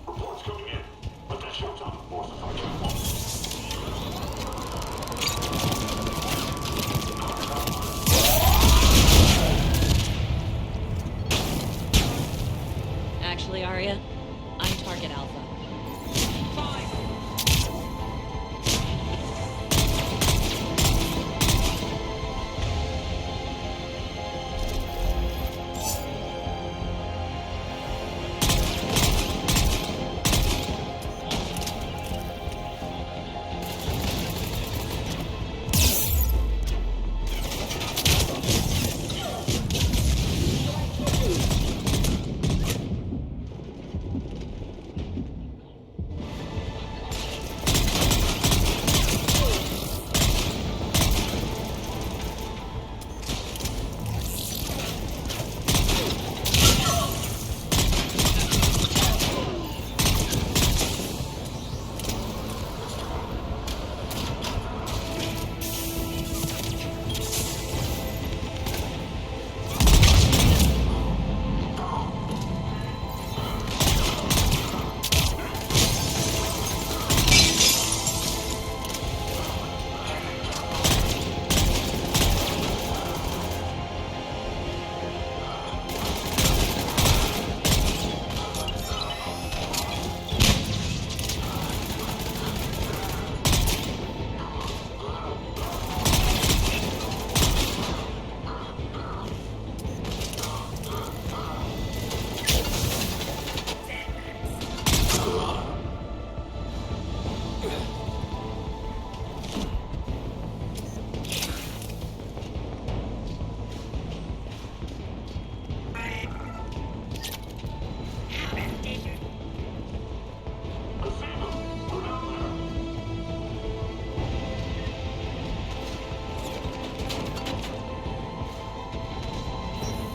Reports coming in. Attention, top forces on the catwalks. Actually, Arya, I'm target Alpha.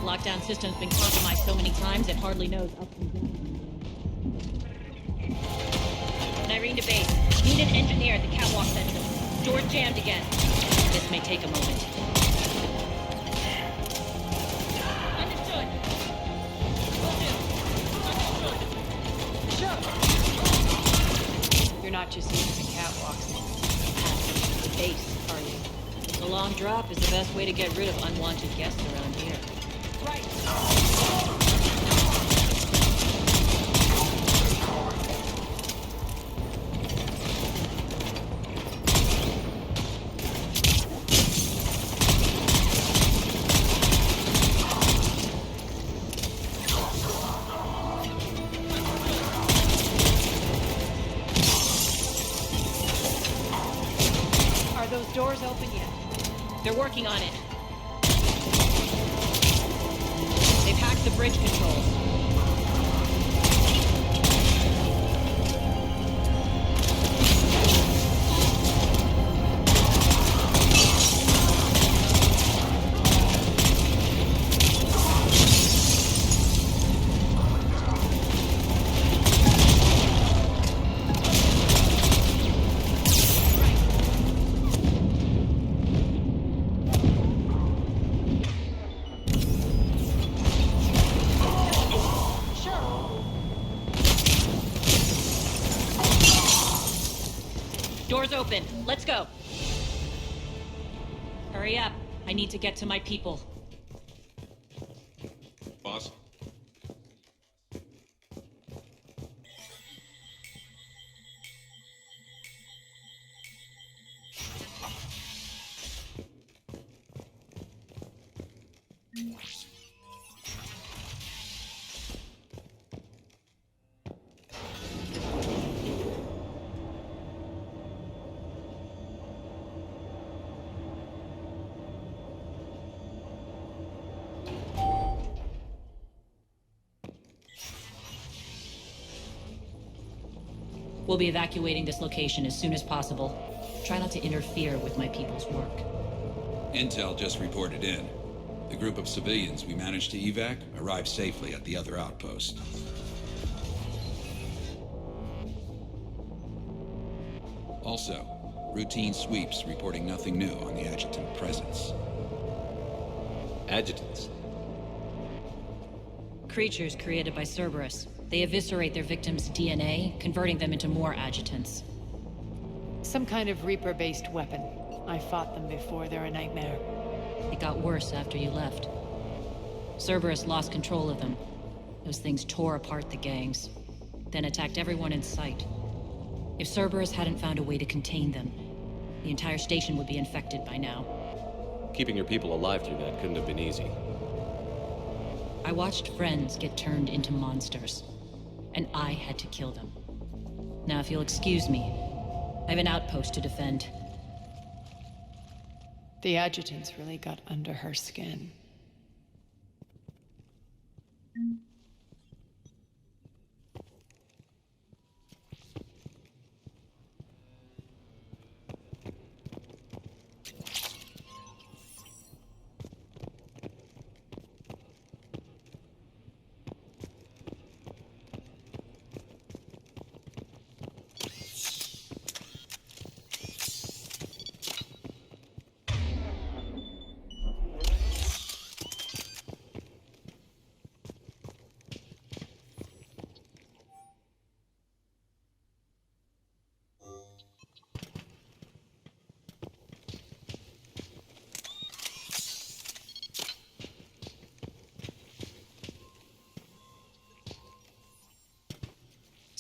Lockdown system's been compromised so many times it hardly knows up and down. Irene to base. Need an engineer at the catwalk center. Door's jammed again. This may take a moment. Understood. Will do. Understood. Sure. You're not just using the catwalks. The base, are you? The long drop is the best way to get rid of unwanted guests around here. Right. doors open yet? They're working on it. They've hacked the bridge controls. Doors open. Let's go. Hurry up. I need to get to my people. Boss? We'll be evacuating this location as soon as possible. Try not to interfere with my people's work. Intel just reported in. The group of civilians we managed to evac arrived safely at the other outpost. Also, routine sweeps reporting nothing new on the adjutant presence. Adjutants? Creatures created by Cerberus. They eviscerate their victims' DNA, converting them into more adjutants. Some kind of Reaper-based weapon. I fought them before. They're a nightmare. It got worse after you left. Cerberus lost control of them. Those things tore apart the gangs, then attacked everyone in sight. If Cerberus hadn't found a way to contain them, the entire station would be infected by now. Keeping your people alive through that couldn't have been easy. I watched friends get turned into monsters, and I had to kill them. Now, if you'll excuse me, I have an outpost to defend. The adjutants really got under her skin.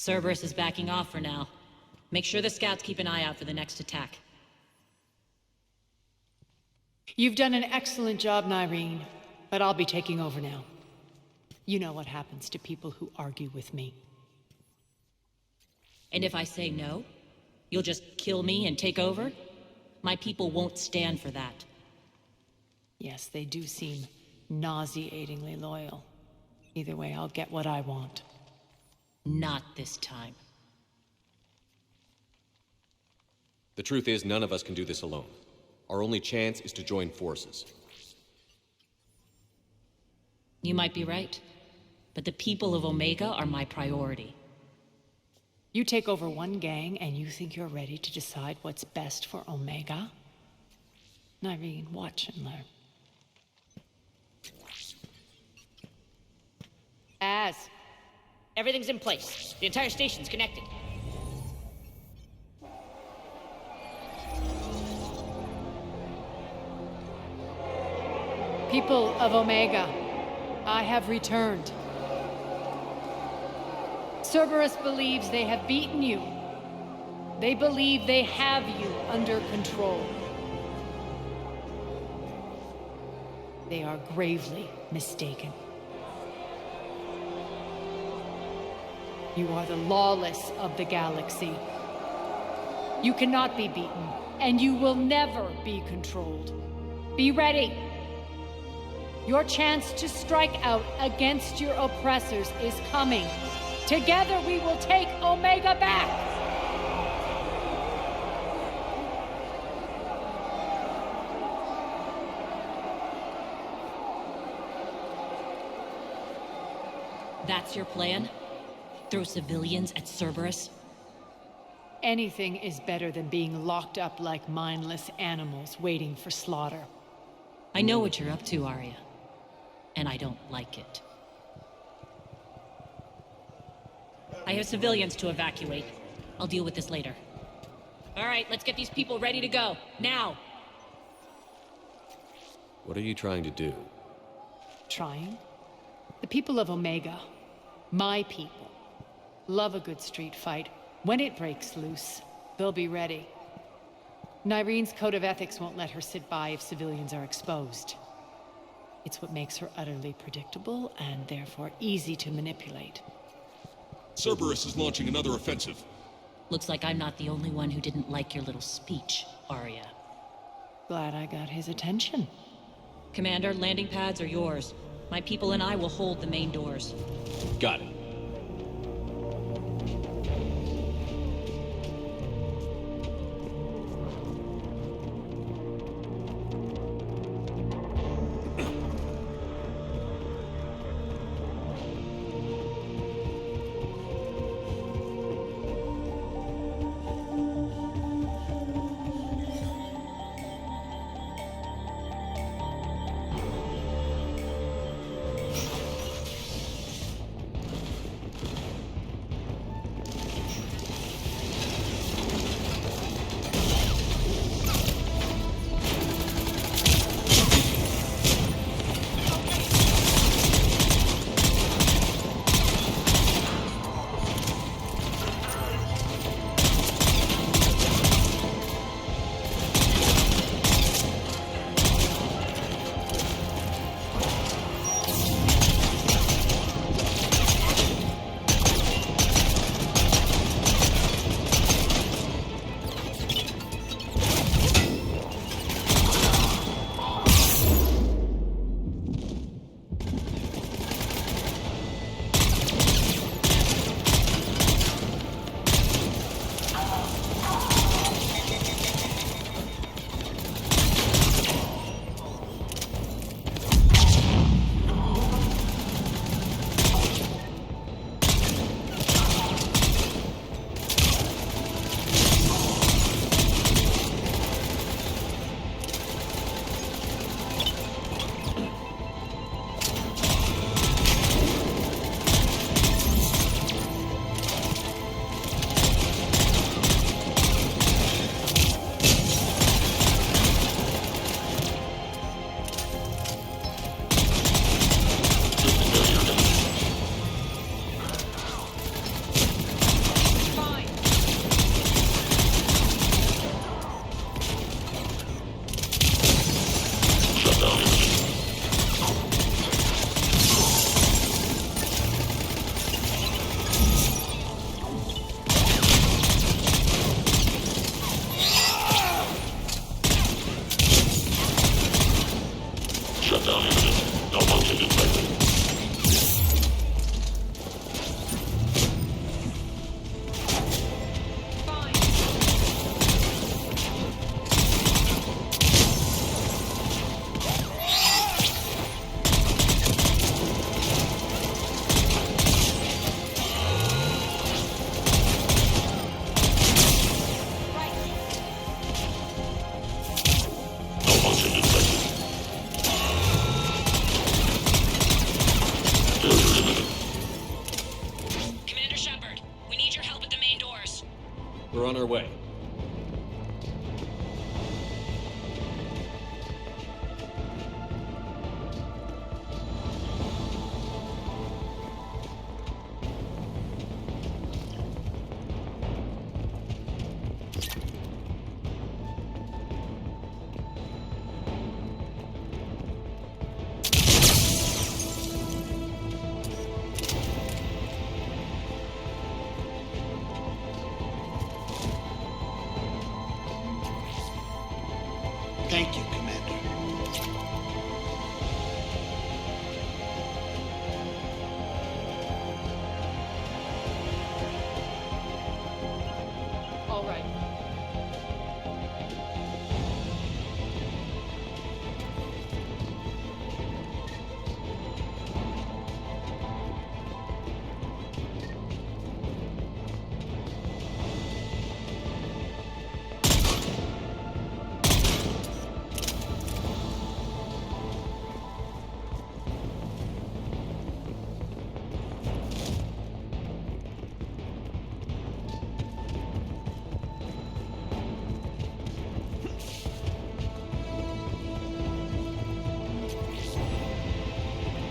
Cerberus is backing off for now. Make sure the scouts keep an eye out for the next attack. You've done an excellent job, Nyreen, but I'll be taking over now. You know what happens to people who argue with me. And if I say no, you'll just kill me and take over? My people won't stand for that. Yes, they do seem nauseatingly loyal. Either way, I'll get what I want. Not this time. The truth is, none of us can do this alone. Our only chance is to join forces. You might be right, but the people of Omega are my priority. You take over one gang and you think you're ready to decide what's best for Omega? Nyreen, watch and learn. Everything's in place. The entire station's connected. People of Omega, I have returned. Cerberus believes they have beaten you. They believe they have you under control. They are gravely mistaken. You are the lawless of the galaxy. You cannot be beaten. and you will never be controlled. Be ready. Your chance to strike out against your oppressors is coming. Together we will take Omega back! That's your plan? Throw civilians at Cerberus? Anything is better than being locked up like mindless animals waiting for slaughter. I know what you're up to, Arya. And I don't like it. I have civilians to evacuate. I'll deal with this later. All right, let's get these people ready to go. Now! What are you trying to do? Trying? The people of Omega, my people, love a good street fight. When it breaks loose, they'll be ready. Nyrene's code of ethics won't let her sit by if civilians are exposed. It's what makes her utterly predictable and therefore easy to manipulate. Cerberus is launching another offensive. Looks like I'm not the only one who didn't like your little speech, Arya. Glad I got his attention. Commander, landing pads are yours. My people and I will hold the main doors. Got it. Thank you, Commander. All right.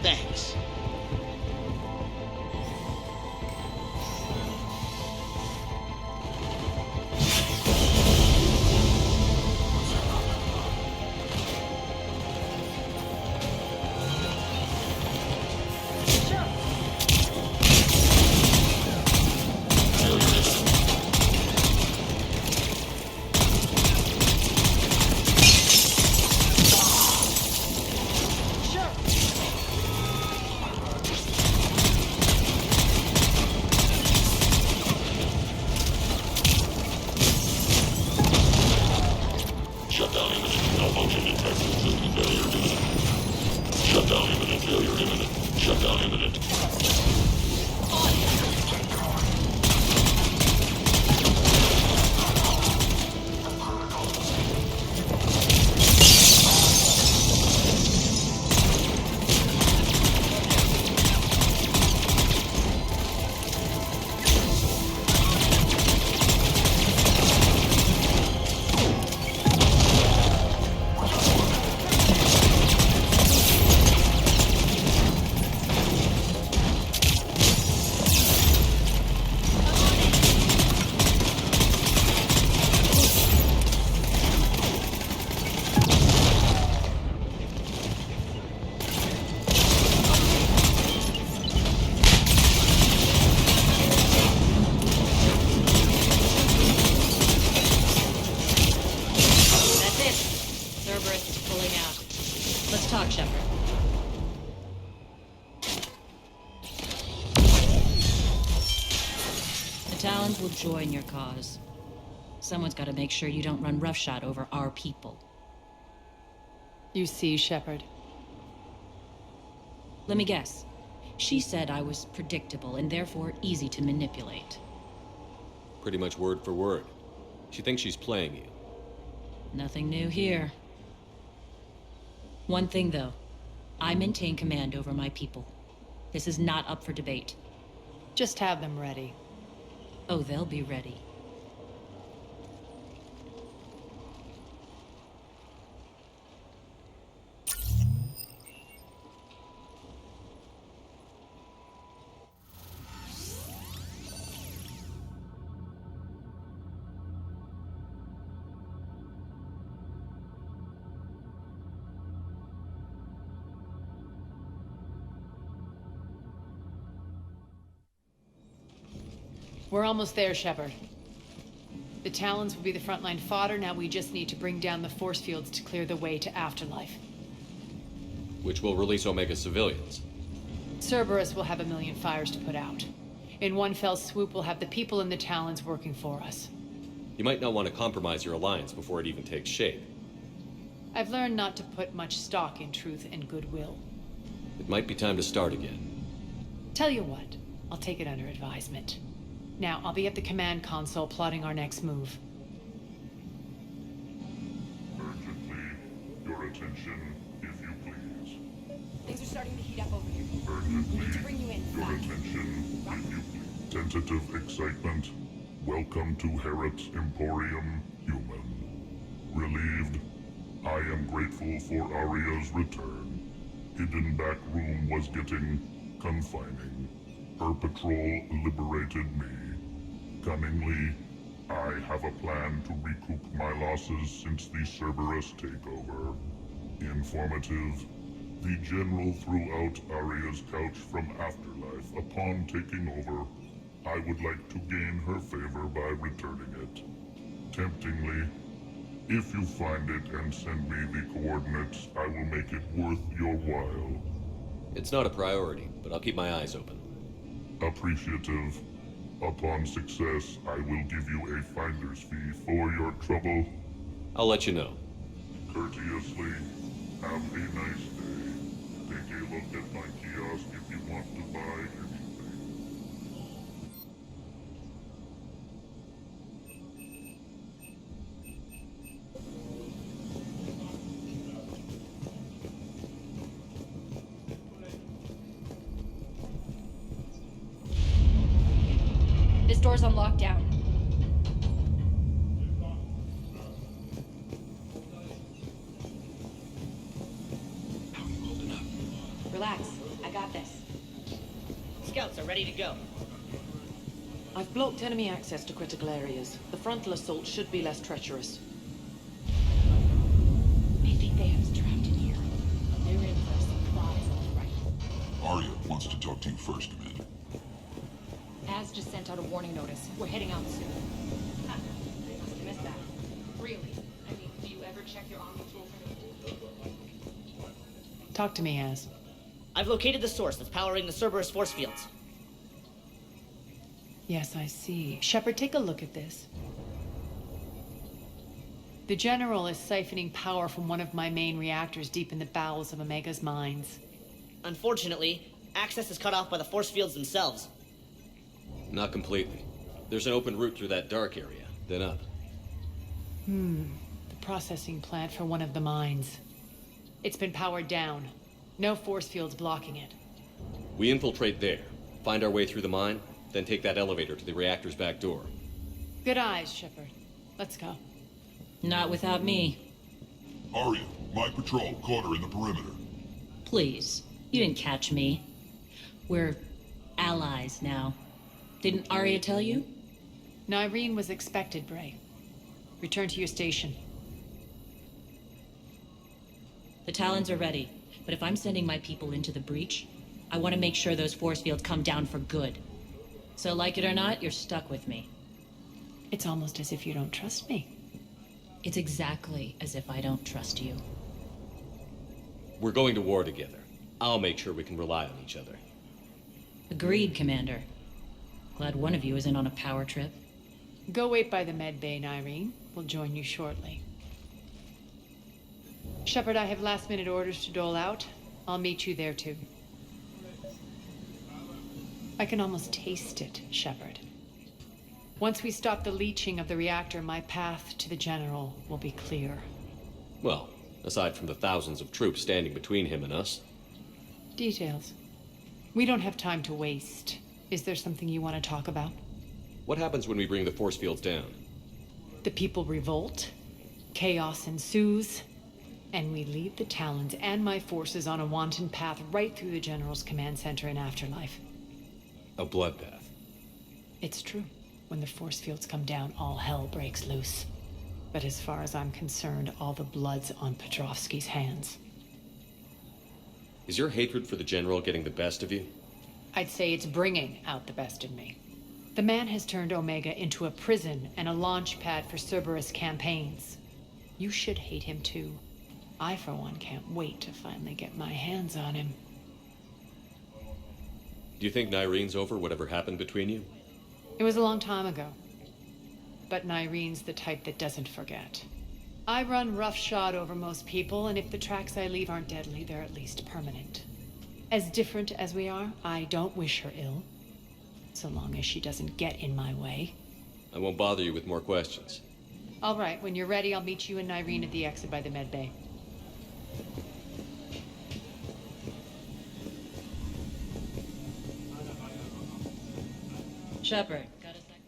Thanks. Talons will join your cause. Someone's got to make sure you don't run roughshod over our people. You see, Shepard. Let me guess. She said I was predictable and therefore easy to manipulate. Pretty much word for word. She thinks she's playing you. Nothing new here. One thing, though. I maintain command over my people. This is not up for debate. Just have them ready. Oh, they'll be ready. We're almost there, Shepard. The Talons will be the frontline fodder. Now we just need to bring down the force fields to clear the way to Afterlife. Which will release Omega civilians. Cerberus will have 1 million fires to put out. In one fell swoop, we'll have the people in the Talons working for us. You might not want to compromise your alliance before it even takes shape. I've learned not to put much stock in truth and goodwill. It might be time to start again. Tell you what, I'll take it under advisement. Now, I'll be at the command console plotting our next move. Urgently, your attention, if you please. Things are starting to heat up over here. Urgently, We need to bring you in. your attention, if you please. Tentative excitement. Welcome to Herod's Emporium, human. Relieved. I am grateful for Aria's return. Hidden back room was getting confining. Her patrol liberated me. Cunningly, I have a plan to recoup my losses since the Cerberus takeover. Informative. The General threw out Aria's couch from Afterlife upon taking over. I would like to gain her favor by returning it. Temptingly, If you find it and send me the coordinates, I will make it worth your while. It's not a priority, but I'll keep my eyes open. Appreciative. Upon success, I will give you a finder's fee for your trouble. I'll let you know. Courteously, have a nice day. Take a look at my kiosk if you want to buy anything. This door's on lockdown. How are you holding up? Relax. I got this. Scouts are ready to go. I've blocked enemy access to critical areas. The frontal assault should be less treacherous. I think they have us trapped in here. They're in for supplies left, right. Arya wants to talk to you first, Commander. Az just sent out a warning notice. We're heading out soon. Ha! They must have missed that. Really? I mean, do you ever check your Omni tool for Talk to me, Az. I've located the source that's powering the Cerberus force fields. Yes, I see. Shepard, take a look at this. The General is siphoning power from one of my main reactors deep in the bowels of Omega's mines. Unfortunately, access is cut off by the force fields themselves. Not completely. There's an open route through that dark area, then up. The processing plant for one of the mines. It's been powered down. No force fields blocking it. We infiltrate there, find our way through the mine, then take that elevator to the reactor's back door. Good eyes, Shepard. Let's go. Not without me. Arya, my patrol caught her in the perimeter. Please. You didn't catch me. We're allies now. Didn't Arya tell you? Nyreen was expected, Bray. Return to your station. The Talons are ready, but if I'm sending my people into the breach, I want to make sure those force fields come down for good. So like it or not, you're stuck with me. It's almost as if you don't trust me. It's exactly as if I don't trust you. We're going to war together. I'll make sure we can rely on each other. Agreed, Commander. Glad one of you isn't on a power trip. Go wait by the med bay, Nyreen. We'll join you shortly. Shepard, I have last-minute orders to dole out. I'll meet you there, too. I can almost taste it, Shepard. Once we stop the leaching of the reactor, my path to the General will be clear. Well, aside from the thousands of troops standing between him and us. Details. We don't have time to waste. Is there something you want to talk about? What happens when we bring the force fields down? The people revolt, chaos ensues, and we lead the Talons and my forces on a wanton path right through the General's command center and afterlife. A bloodbath. It's true. When the force fields come down, all hell breaks loose. But as far as I'm concerned, all the blood's on Petrovsky's hands. Is your hatred for the General getting the best of you? I'd say it's bringing out the best in me. The man has turned Omega into a prison and a launch pad for Cerberus campaigns. You should hate him too. I, for one, can't wait to finally get my hands on him. Do you think Nyreen's over whatever happened between you? It was a long time ago. But Nyreen's the type that doesn't forget. I run roughshod over most people, and if the tracks I leave aren't deadly, they're at least permanent. As different as we are, I don't wish her ill. So long as she doesn't get in my way. I won't bother you with more questions. All right, when you're ready, I'll meet you and Nyreen at the exit by the med bay. Shepard, got a sec?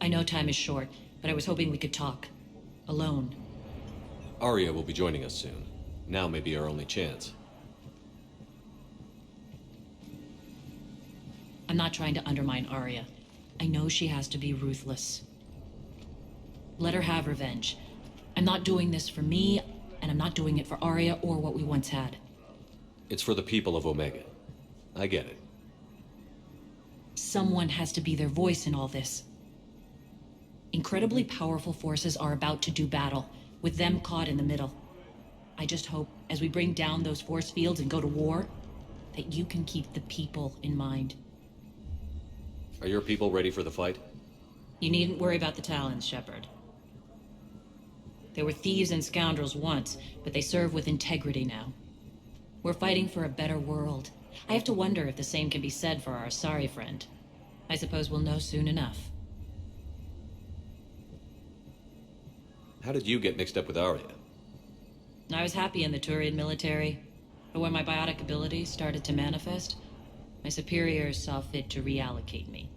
I know time is short, but I was hoping we could talk. Alone. Arya will be joining us soon. Now may be our only chance. I'm not trying to undermine Arya. I know she has to be ruthless. Let her have revenge. I'm not doing this for me, and I'm not doing it for Arya or what we once had. It's for the people of Omega. I get it. Someone has to be their voice in all this. Incredibly powerful forces are about to do battle, with them caught in the middle. I just hope, as we bring down those force fields and go to war, that you can keep the people in mind. Are your people ready for the fight? You needn't worry about the Talons, Shepard. They were thieves and scoundrels once, but they serve with integrity now. We're fighting for a better world. I have to wonder if the same can be said for our sorry friend. I suppose we'll know soon enough. How did you get mixed up with Arya? I was happy in the Turian military, but when my biotic abilities started to manifest, my superiors saw fit to reallocate me.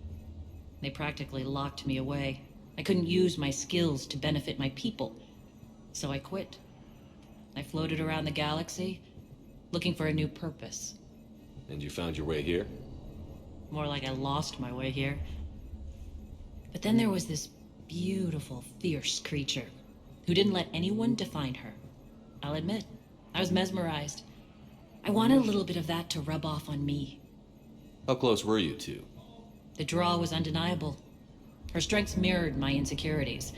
They practically locked me away. I couldn't use my skills to benefit my people, so I quit. I floated around the galaxy, looking for a new purpose. And you found your way here? More like I lost my way here. But then there was this beautiful, fierce creature who didn't let anyone define her. I'll admit, I was mesmerized. I wanted a little bit of that to rub off on me. How close were you two? The draw was undeniable. Her strengths mirrored my insecurities.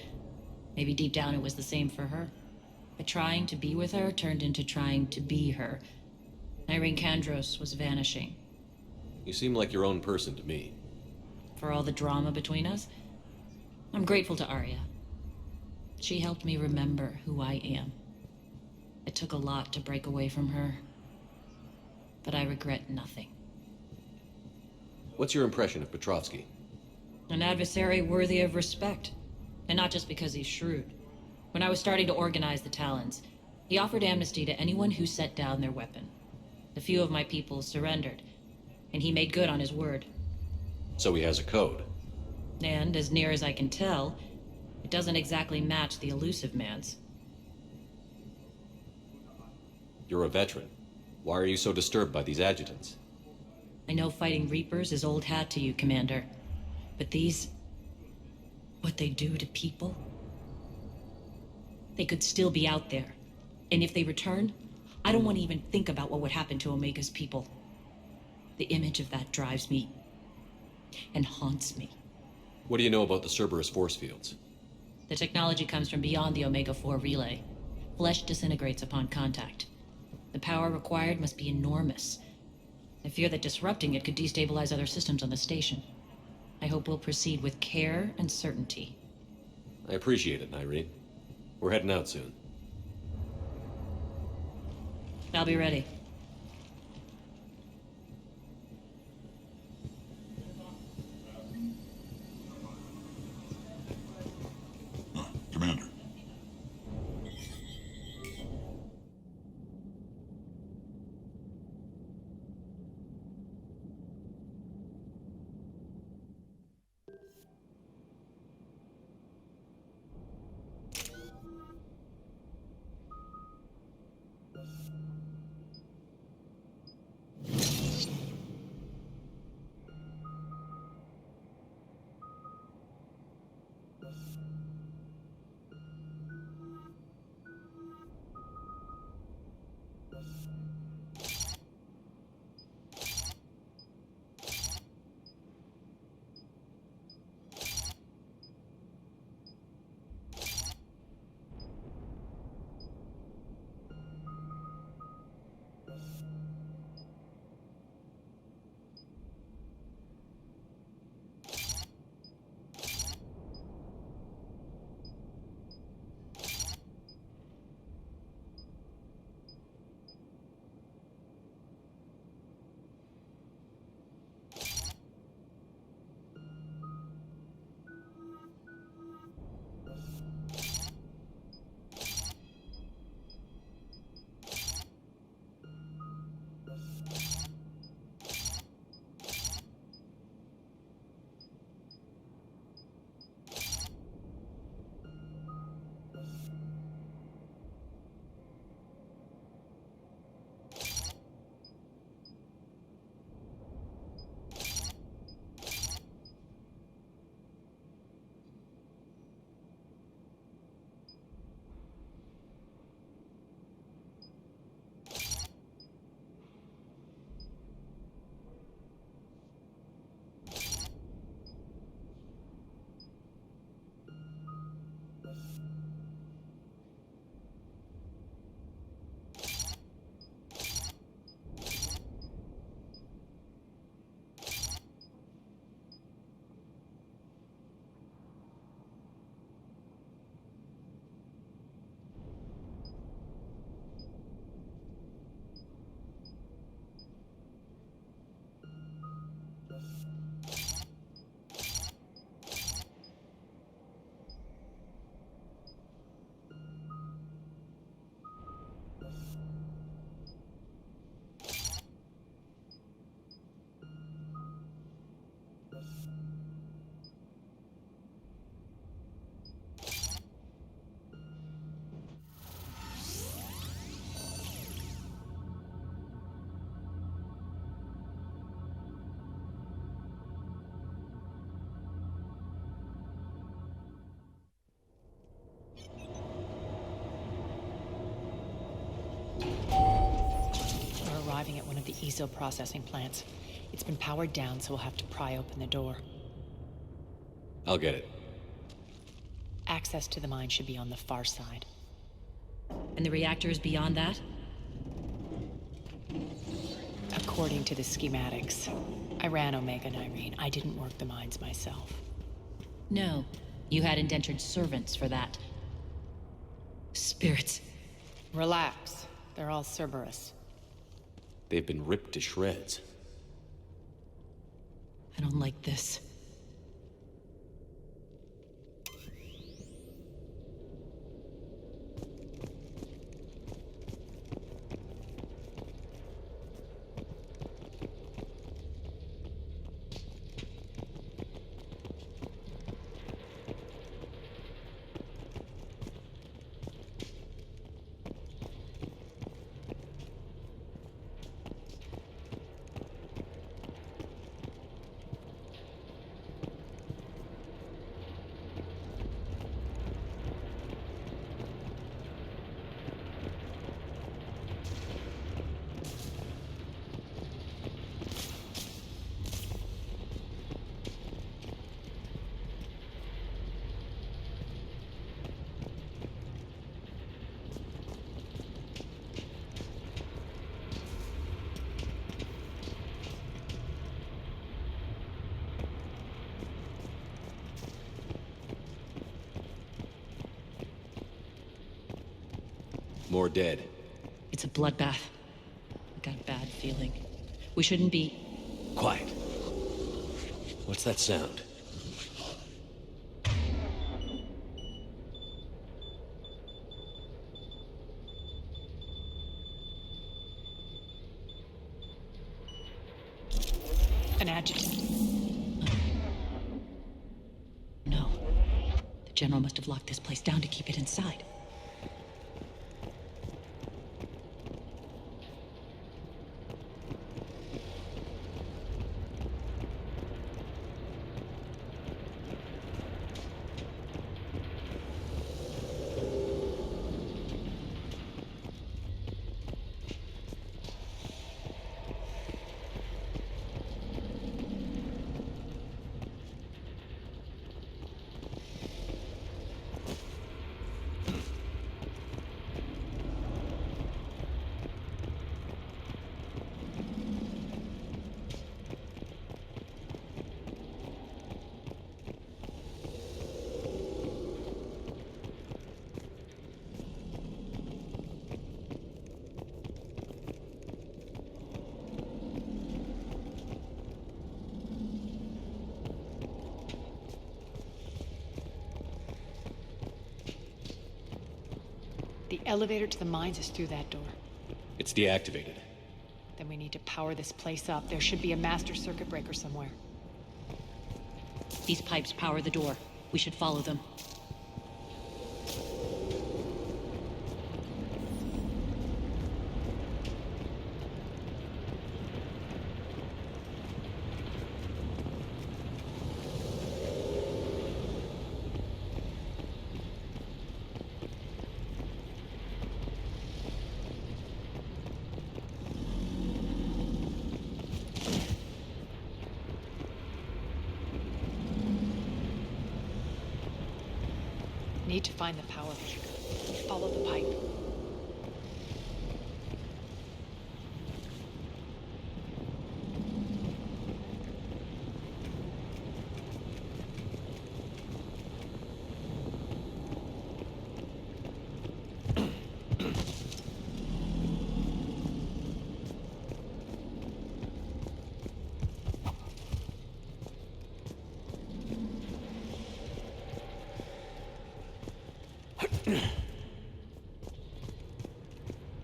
Maybe deep down it was the same for her. But trying to be with her turned into trying to be her. Irene Kandros was vanishing. You seem like your own person to me. For all the drama between us, I'm grateful to Arya. She helped me remember who I am. It took a lot to break away from her, but I regret nothing. What's your impression of Petrovsky? An adversary worthy of respect, and not just because he's shrewd. When I was starting to organize the Talons, he offered amnesty to anyone who set down their weapon. A few of my people surrendered, and he made good on his word. So he has a code. And, as near as I can tell, it doesn't exactly match the elusive man's. You're a veteran. Why are you so disturbed by these adjutants? I know fighting Reapers is old hat to you, Commander. But these... what they do to people? They could still be out there. And if they return, I don't want to even think about what would happen to Omega's people. The image of that drives me and haunts me. What do you know about the Cerberus force fields? The technology comes from beyond the Omega-4 relay. Flesh disintegrates upon contact. The power required must be enormous. I fear that disrupting it could destabilize other systems on the station. I hope we'll proceed with care and certainty. I appreciate it, Irene. We're heading out soon. I'll be ready. Commander. at one of the ESO processing plants. It's been powered down, so we'll have to pry open the door. I'll get it. Access to the mine should be on the far side. And the reactor is beyond that? According to the schematics. I ran Omega, Irene. I didn't work the mines myself. No. You had indentured servants for that. Spirits. Relax. They're all Cerberus. They've been ripped to shreds. I don't like this. More dead. It's a bloodbath. I got a bad feeling. We shouldn't be... Quiet. What's that sound? An adjutant. No. The General must have locked this place down to keep it inside. The elevator to the mines is through that door. It's deactivated. Then we need to power this place up. There should be a master circuit breaker somewhere. These pipes power the door. We should follow them. Need to find the power breaker. Follow the pipe.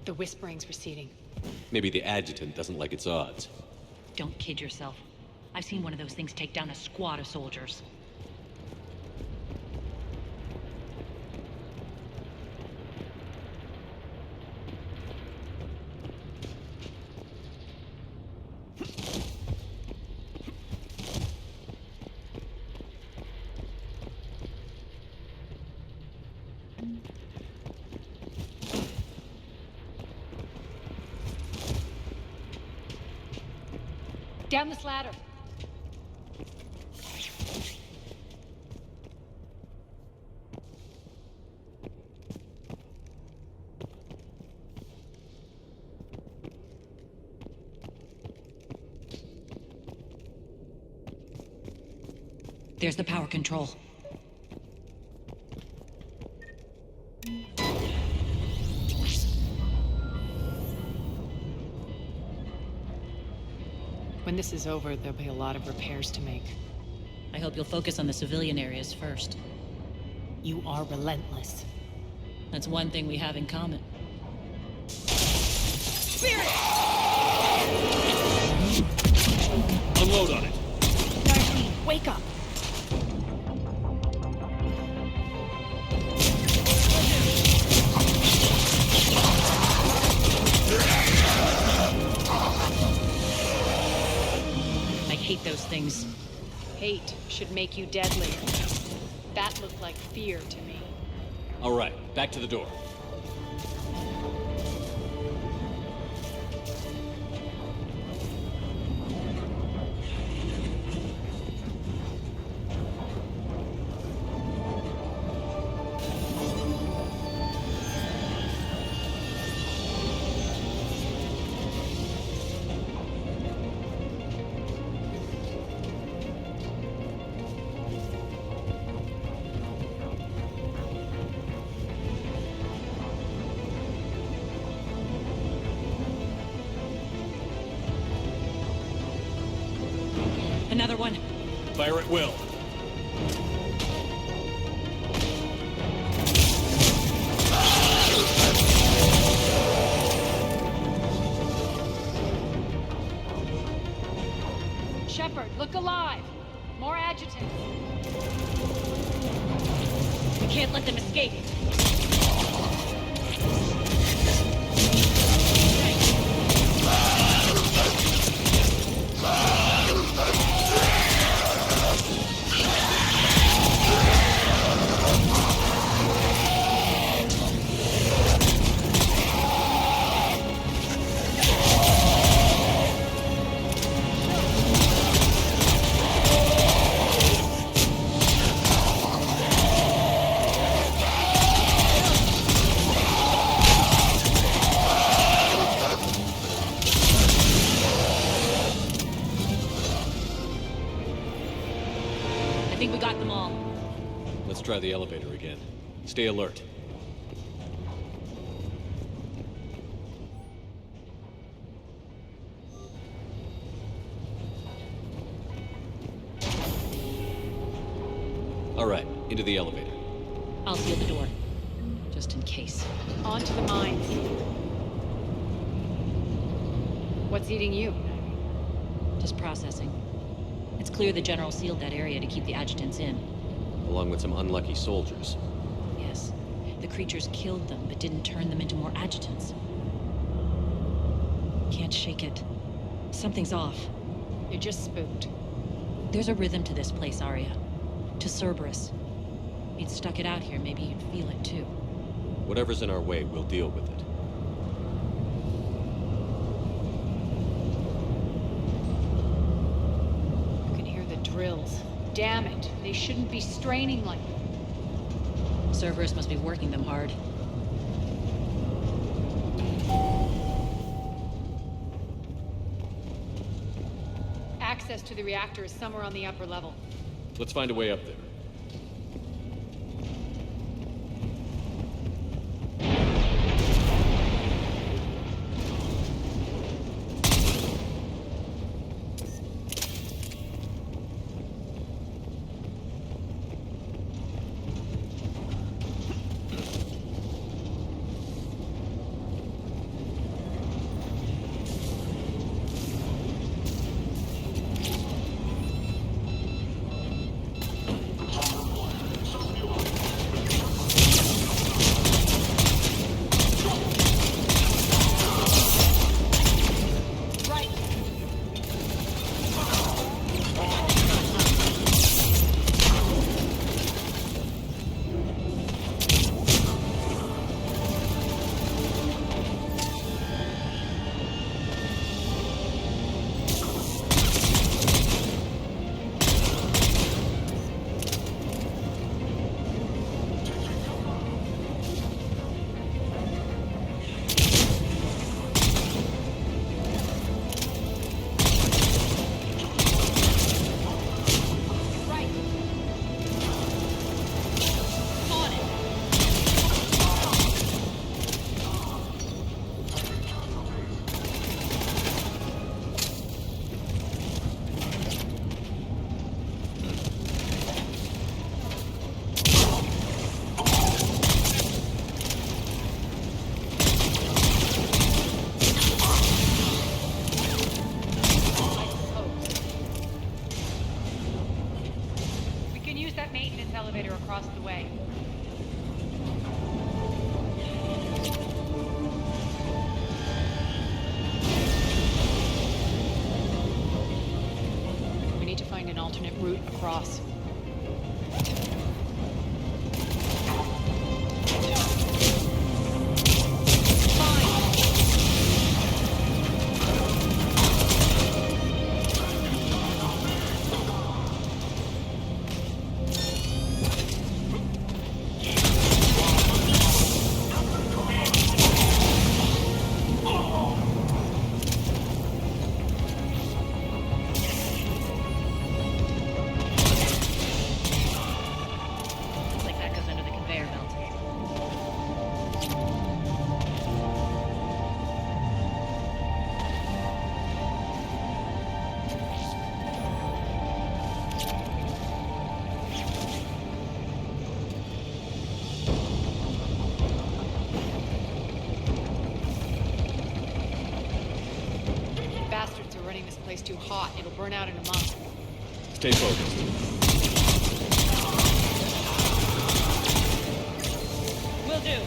The whispering's receding. Maybe the adjutant doesn't like its odds. Don't kid yourself. I've seen one of those things take down a squad of soldiers. Down this ladder. There's the power control. When this is over, there'll be a lot of repairs to make. I hope you'll focus on the civilian areas first. You are relentless. That's one thing we have in common. Spirit! Unload on it. Darlene, wake up! I hate those things. Hate should make you deadly. That looked like fear to me. All right, back to the door. Another one. Fire at will. Shepard, look alive! More adjutants. We can't let them escape. I think we got them all. Let's try the elevator again. Stay alert. All right, into the elevator. I'll seal the door. Just in case. On to the mines. What's eating you? Just processing. It's clear the General sealed that area to keep the adjutants in. Along with some unlucky soldiers. Yes. The creatures killed them, but didn't turn them into more adjutants. Can't shake it. Something's off. You're just spooked. There's a rhythm to this place, Arya. To Cerberus. If you'd stuck it out here, maybe you'd feel it too. Whatever's in our way, we'll deal with it. You can hear the drills. Damn it. They shouldn't be straining like that. Cerberus must be working them hard. Access to the reactor is somewhere on the upper level. Let's find a way up there. alternate route across. Too hot. It'll burn out in a month. Stay focused. Will do.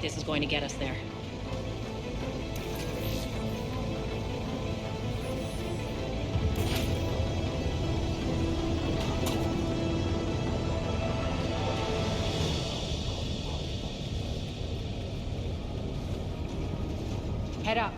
This is going to get us there. Head up.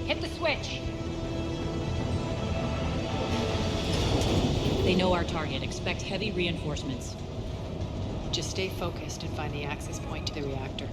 Hit the switch. They know our target. Expect heavy reinforcements. Just stay focused and find the access point to the reactor.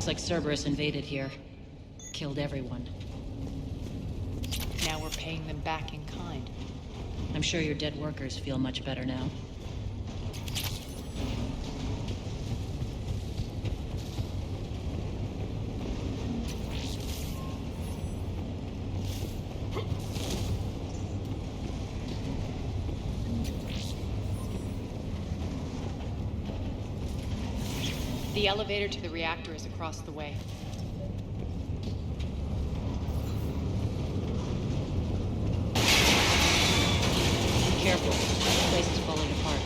Looks like Cerberus invaded here. Killed everyone. Now we're paying them back in kind. I'm sure your dead workers feel much better now. The elevator to the reactor is across the way. Be careful. The place is falling apart.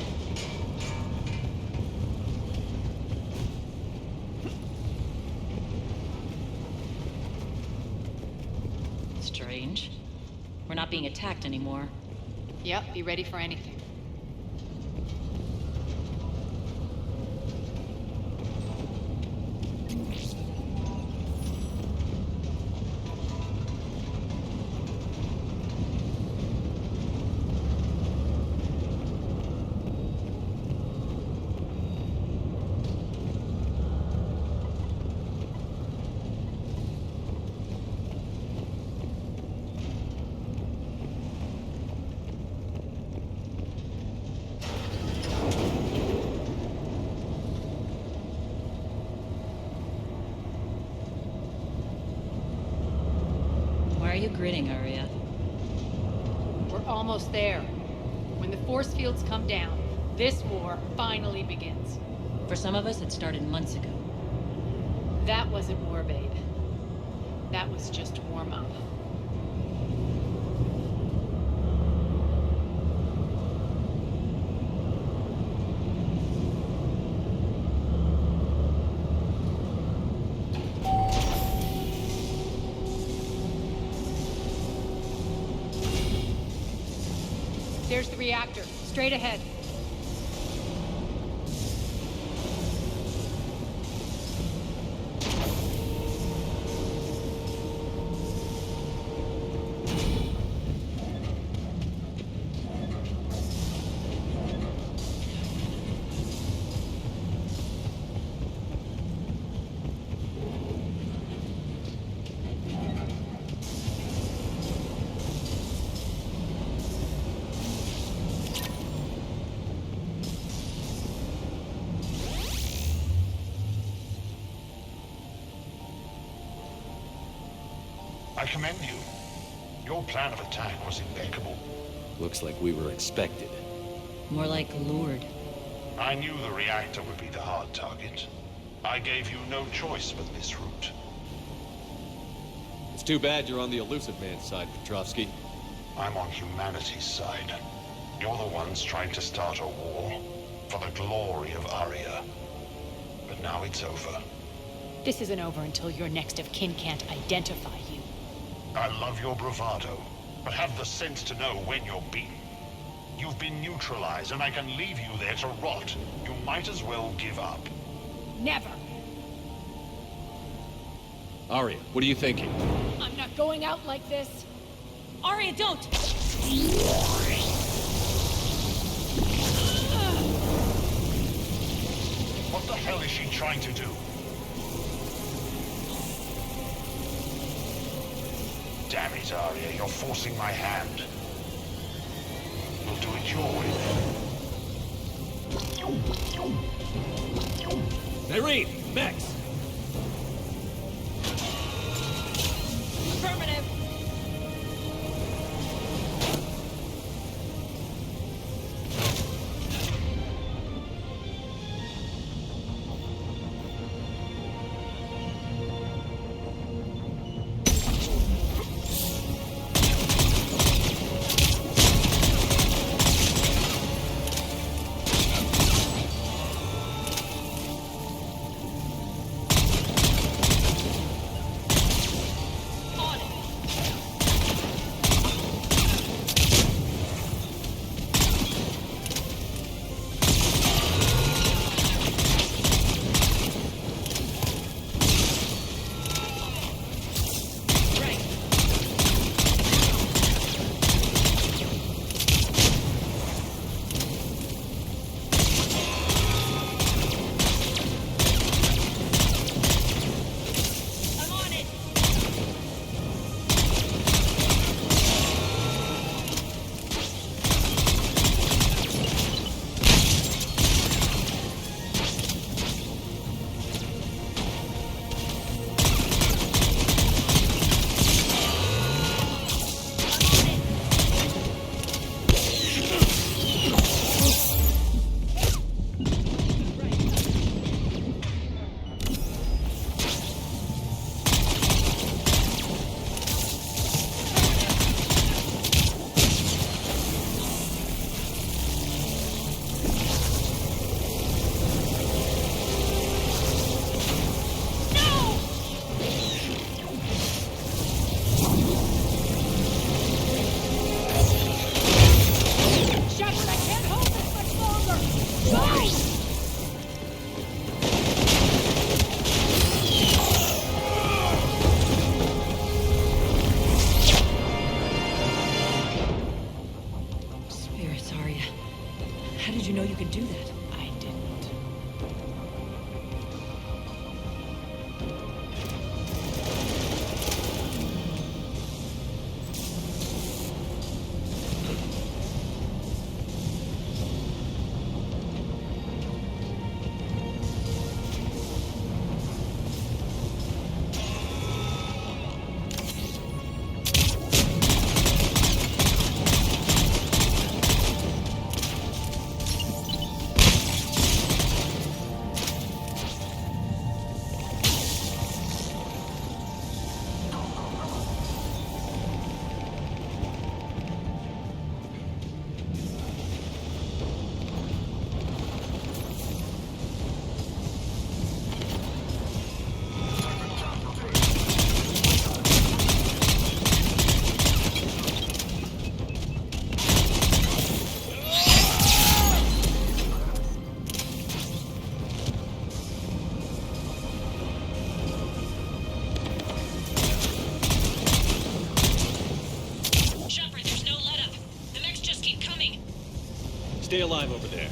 Strange. We're not being attacked anymore. Yep, be ready for anything. Why are you grinning, Arya? We're almost there. When the force fields come down, this war finally begins. For some of us, it started months ago. That wasn't war, babe. That was just warm-up. There's the reactor, straight ahead. I commend you. Your plan of attack was impeccable. Looks like we were expected. More like lured. I knew the reactor would be the hard target. I gave you no choice but this route. It's too bad you're on the Elusive Man's side, Petrovsky. I'm on humanity's side. You're the ones trying to start a war for the glory of Arya. But now it's over. This isn't over until your next of kin can't identify you. I love your bravado, but have the sense to know when you're beaten. You've been neutralized, and I can leave you there to rot. You might as well give up. Never! Arya, what are you thinking? I'm not going out like this! Arya, don't! What the hell is she trying to do? Damn it, Arya, you're forcing my hand. We'll do it your way then. Irene, Max! Affirmative! did you know you could do that? I didn't. Stay alive over there.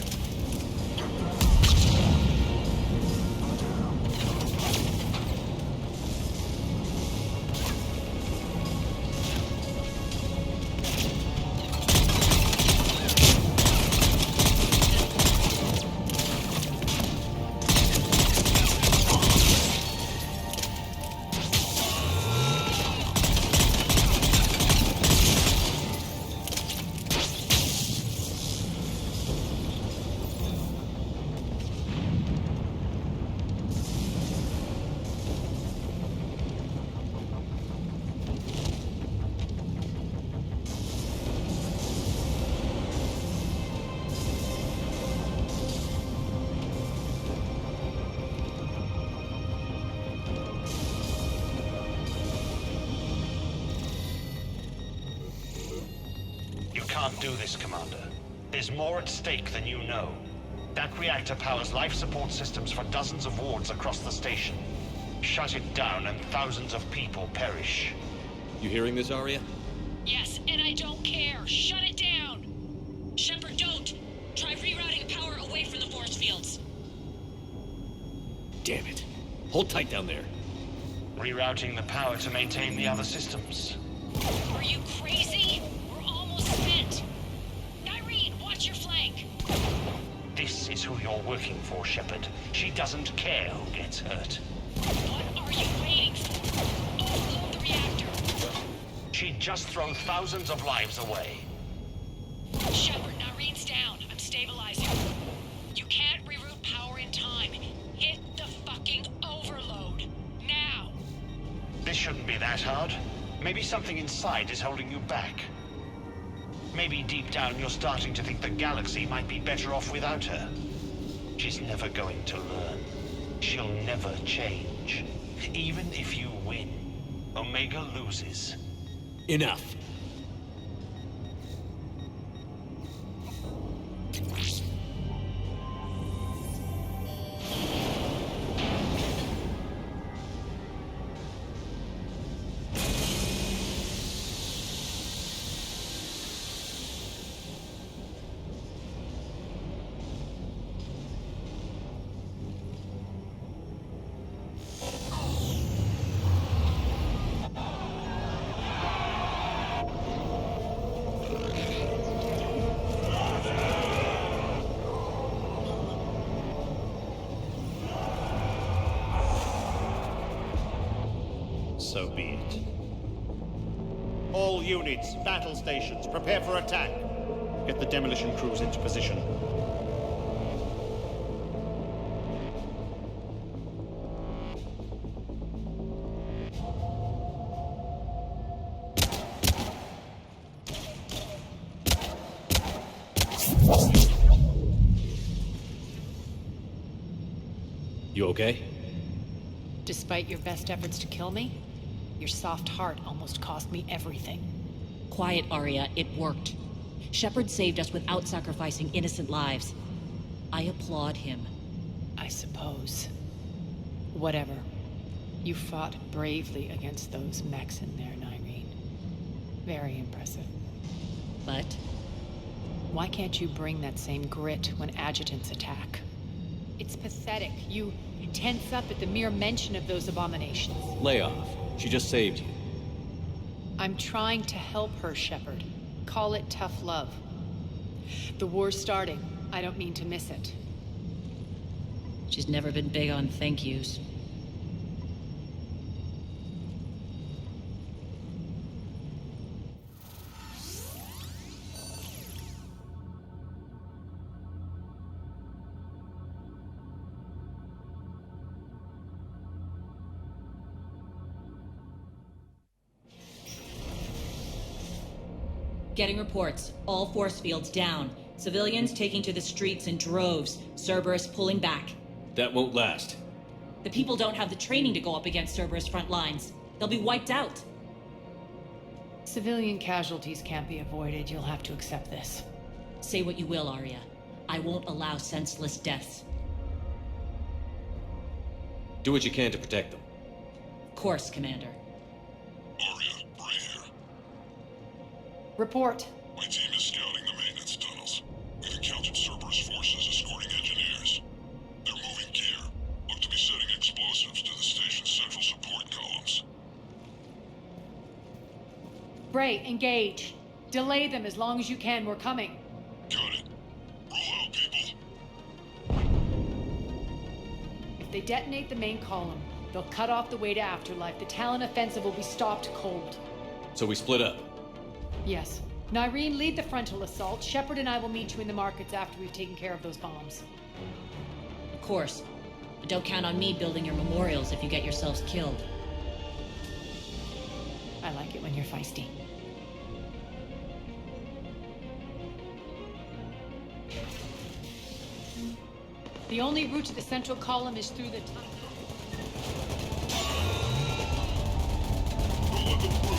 Can't do this, Commander. There's more at stake than you know. That reactor powers life support systems for dozens of wards across the station. Shut it down and thousands of people perish. You hearing this, Arya? Yes, and I don't care. Shut it down! Shepard, don't! Try rerouting power away from the force fields. Damn it. Hold tight down there. Rerouting the power to maintain the other systems. Are you crazy? We're almost spent. Irene, watch your flank. This is who you're working for, Shepard. She doesn't care who gets hurt. What are you waiting for? Overload the reactor. She'd just throw thousands of lives away. Shepard, Irene's down. I'm stabilizing. You can't reroute power in time. Hit the fucking overload. Now. This shouldn't be that hard. Maybe something inside is holding you back. Maybe deep down you're starting to think the galaxy might be better off without her. She's never going to learn. She'll never change. Even if you win, Omega loses. Enough. So be it. All units, battle stations, prepare for attack. Get the demolition crews into position. You okay? Despite your best efforts to kill me, your soft heart almost cost me everything. Quiet, Arya. It worked. Shepard saved us without sacrificing innocent lives. I applaud him. I suppose. Whatever. You fought bravely against those mechs in there, Irene. Very impressive. But Why can't you bring that same grit when adjutants attack? It's pathetic. You tense up at the mere mention of those abominations. Lay off. She just saved you. I'm trying to help her, Shepard. Call it tough love. The war's starting. I don't mean to miss it. She's never been big on thank yous. Getting reports. All force fields down. Civilians taking to the streets in droves. Cerberus pulling back. That won't last. The people don't have the training to go up against Cerberus front lines. They'll be wiped out. Civilian casualties can't be avoided. You'll have to accept this. Say what you will, Arya. I won't allow senseless deaths. Do what you can to protect them. Of course, Commander. Arya, Bray here. Report. My team is scouting the maintenance tunnels. We've encountered Cerberus forces escorting engineers. They're moving gear. Look to be setting explosives to the station's central support columns. Bray, engage. Delay them as long as you can. We're coming. Got it. Roll out, people. If they detonate the main column, they'll cut off the way to Afterlife. The Talon offensive will be stopped cold. So we split up. Yes. Nyreen, lead the frontal assault. Shepard and I will meet you in the markets after we've taken care of those bombs. Of course. But don't count on me building your memorials if you get yourselves killed. I like it when you're feisty. The only route to the central column is through the tunnel. Don't let them through.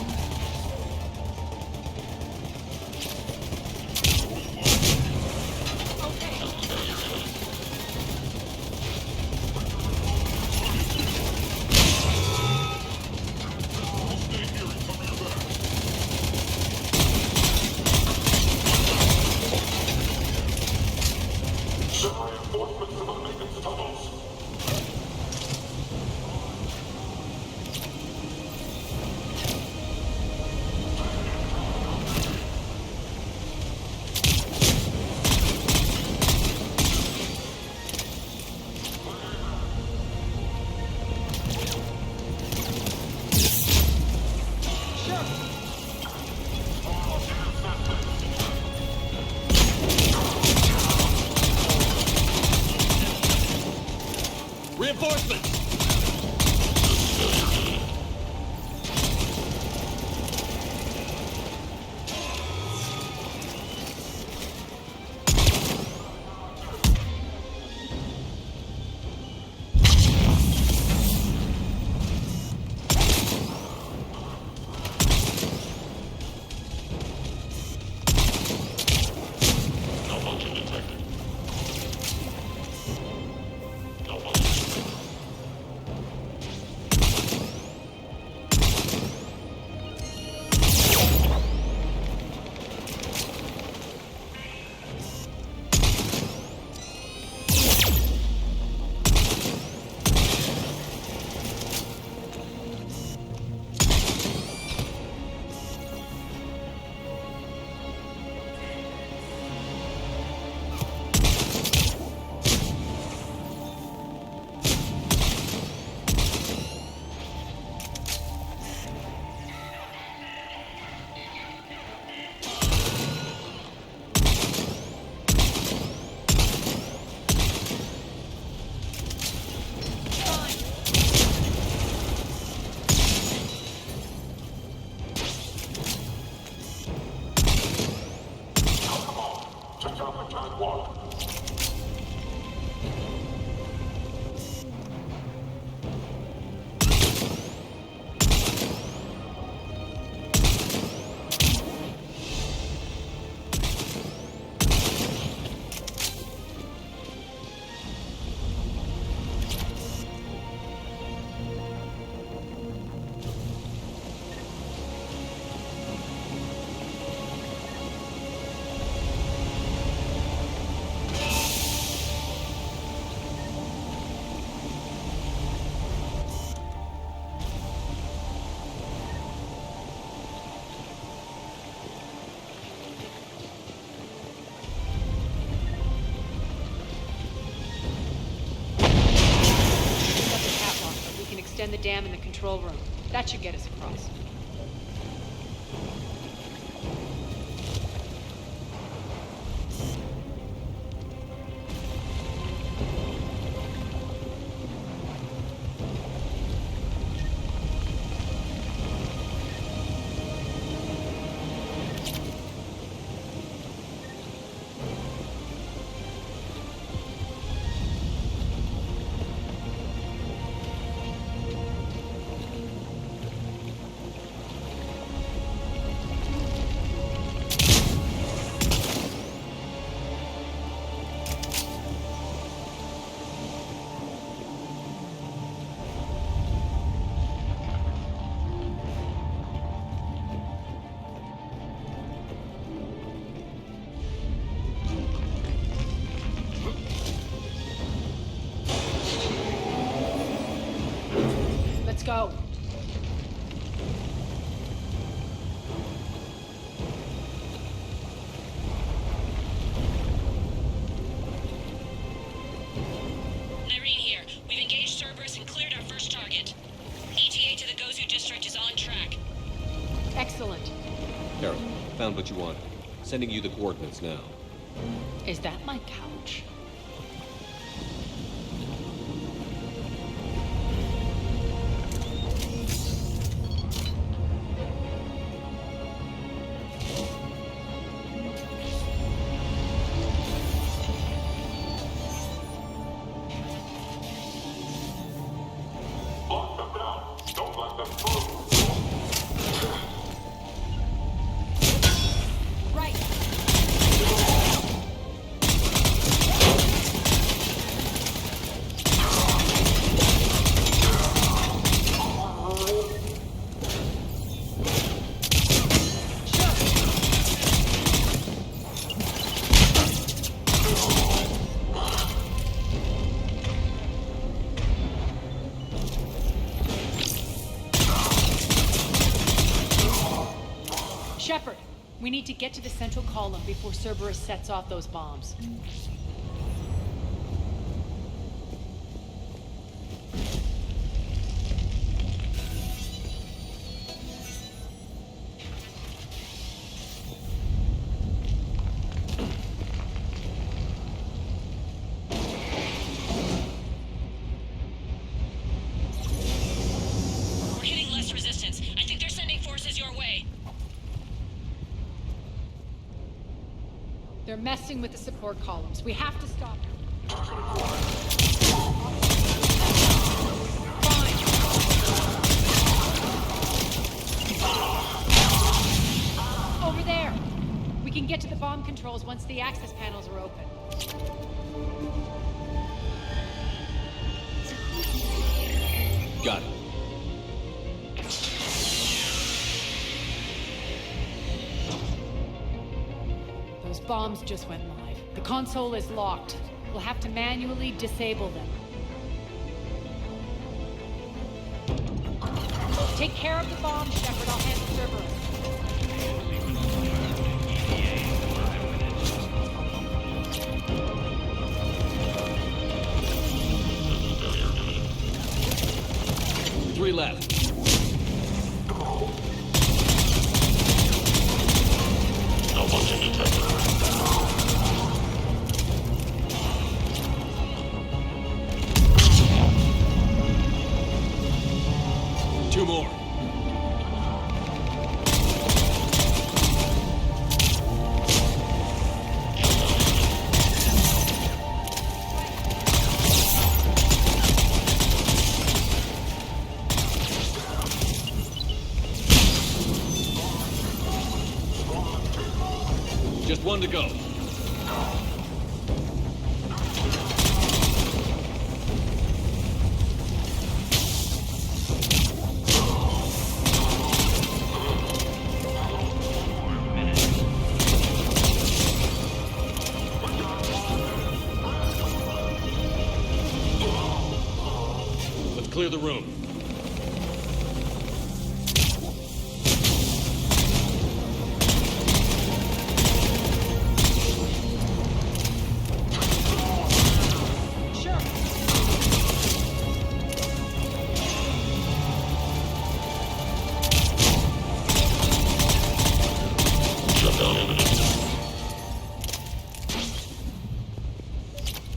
Reinforcements! the dam in the control room. That should get us across. Let's go. Irene here. We've engaged Cerberus and cleared our first target. ETA to the Gozu district is on track. Excellent. Carol, found what you wanted. Sending you the coordinates now. Is that my couch? Shepard, we need to get to the central column before Cerberus sets off those bombs. We're hitting less resistance. I think they're sending forces your way. They're messing with the support columns. We have to stop them. Fine. Over there. We can get to the bomb controls once the access panels are open. Got it. Those bombs just went live. The console is locked. We'll have to manually disable them. Take care of the bombs, Shepard. I'll handle Cerberus. Three left. Two more. Just one to go. Let's clear the room.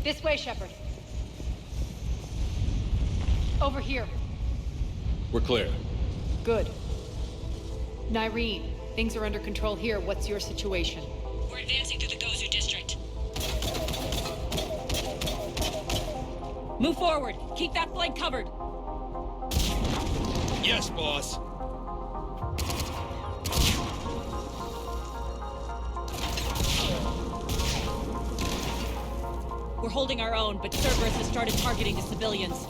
This way, Shepard. Over here. We're clear. Good. Nyreen, things are under control here. What's your situation? We're advancing through the Gozu district. Move forward. Keep that flank covered. Yes, boss. We're holding our own, but Cerberus has started targeting the civilians.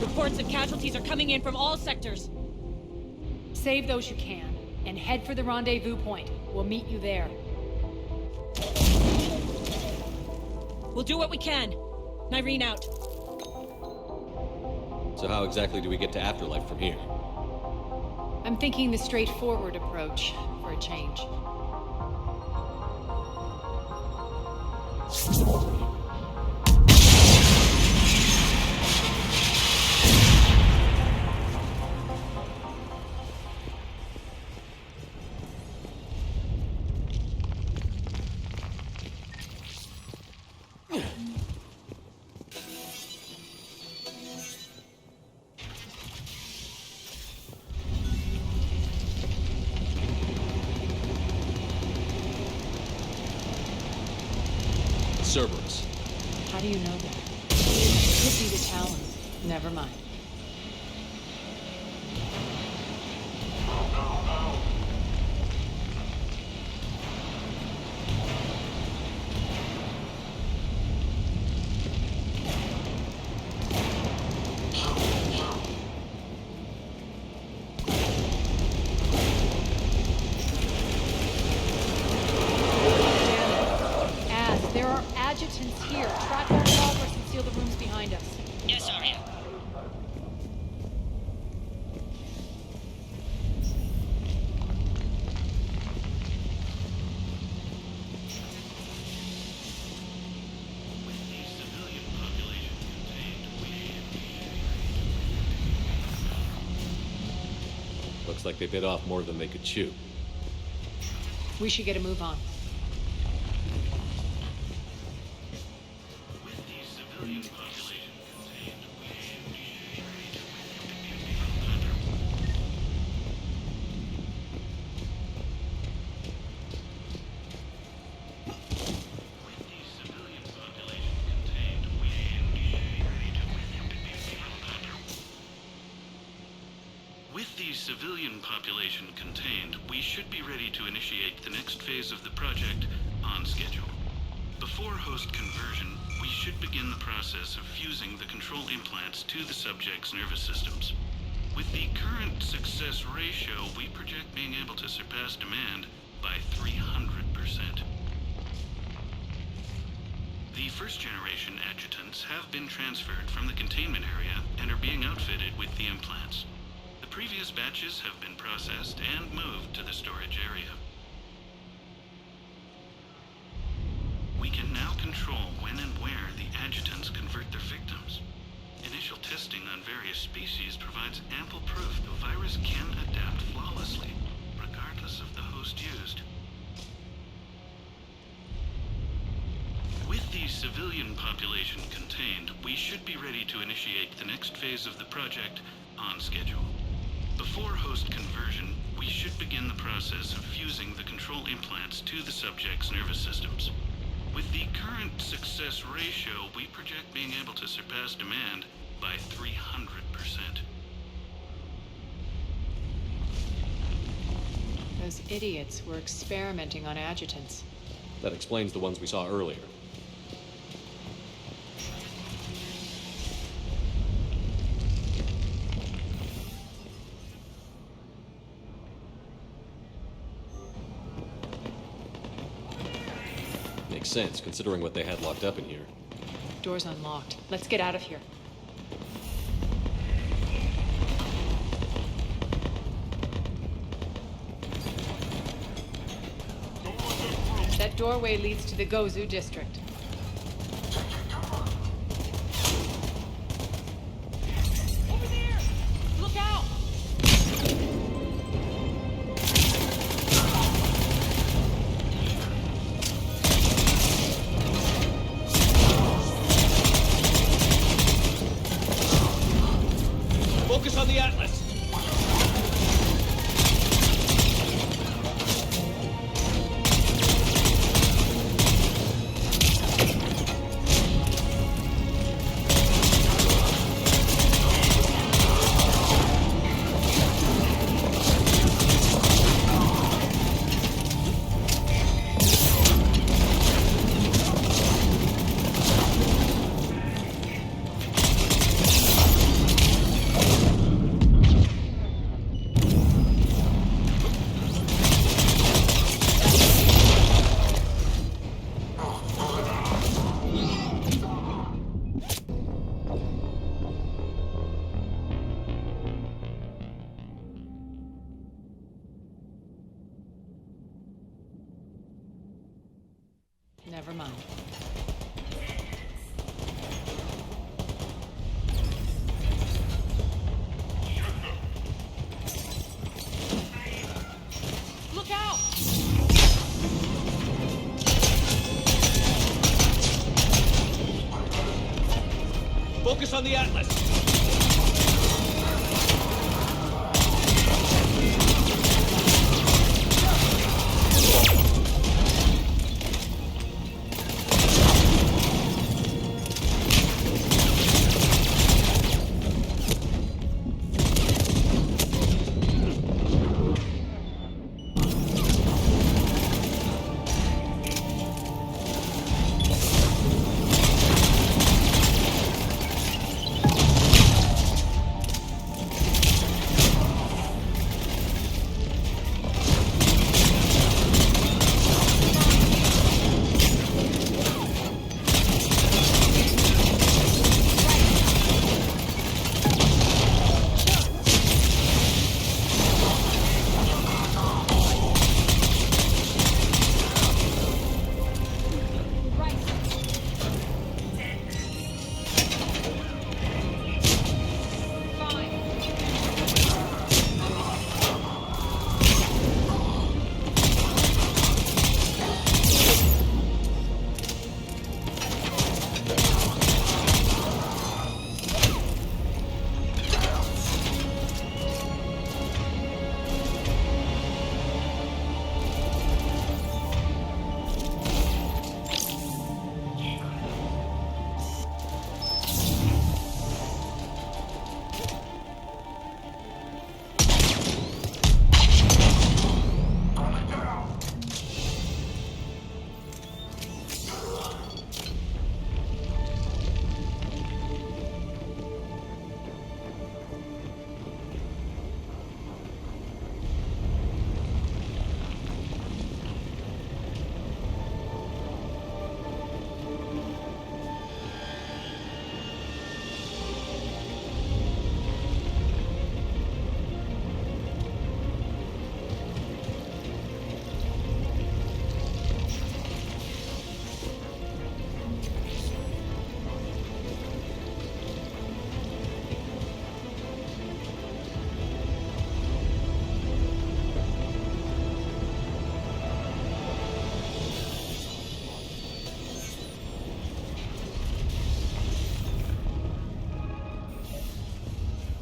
Reports of casualties are coming in from all sectors. Save those you can, and head for the rendezvous point. We'll meet you there. We'll do what we can. Nyreen out. So how exactly do we get to Afterlife from here? I'm thinking the straightforward approach, for a change. Cerberus. How do you know that? Could be the Talons. Never mind. Adjutants here. Track our progress and seal the rooms behind us. Yes, Arya. Looks like they bit off more than they could chew. We should get a move on. Civilian population contained, we should be ready to initiate the next phase of the project on schedule. Before host conversion, we should begin the process of fusing the control implants to the subject's nervous systems. With the current success ratio, we project being able to surpass demand by 300%. The first generation adjutants have been transferred from the containment area and are being outfitted with the implants. Previous batches have been processed and moved to the storage area. We can now control when and where the adjutants convert their victims. Initial testing on various species provides ample proof the virus can adapt flawlessly, regardless of the host used. With the civilian population contained, we should be ready to initiate the next phase of the project on schedule. Before host conversion, we should begin the process of fusing the control implants to the subject's nervous systems. With the current success ratio, we project being able to surpass demand by 300%. Those idiots were experimenting on adjutants. That explains the ones we saw earlier. Makes sense, considering what they had locked up in here. Door's unlocked. Let's get out of here. That doorway leads to the Gozu district. Over there! Look out! mind. Look out! Focus on the Atlas!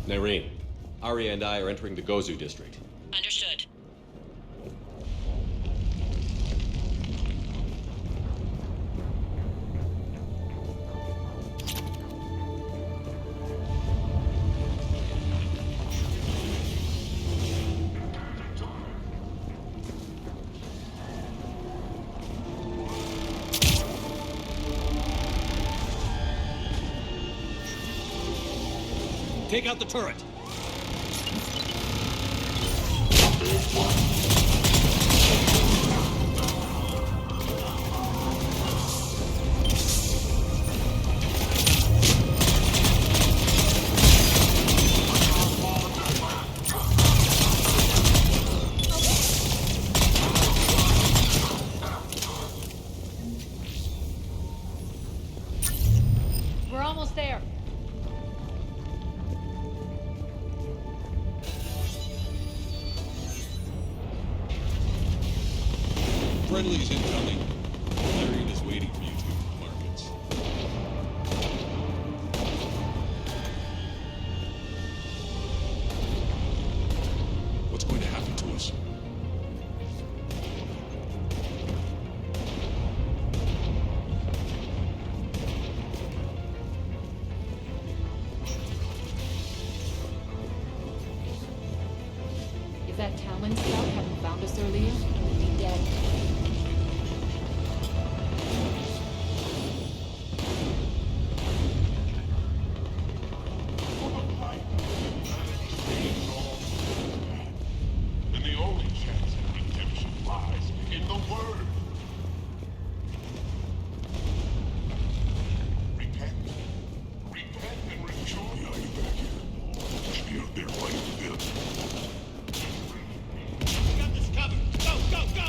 Nairine, Arya and I are entering the Gozu district. Understood. Take out the turret! We're almost there. Friendly's incoming. Larian is waiting for you two in the markets. What's going to happen to us? If that Talon scout hadn't found us earlier, we'd be dead. And the only chance at redemption lies in the word. Repent. Repent and rejoice. Yeah, you back here. Should be out there fighting with them. We got this covered. Go, go, go!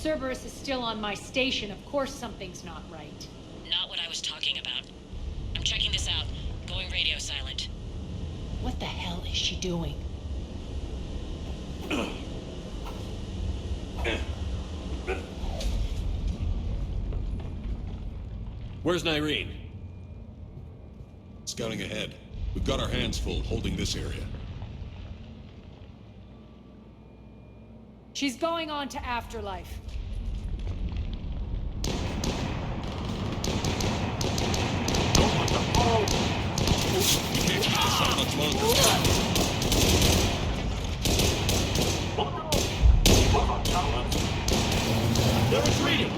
Cerberus is still on my station. Of course something's not right. Not what I was talking about. I'm checking this out. Going radio silent. What the hell is she doing? Where's Nyreen? Scouting ahead. We've got our hands full holding this area. She's going on to Afterlife. We can't keep this up much longer. They're retreating!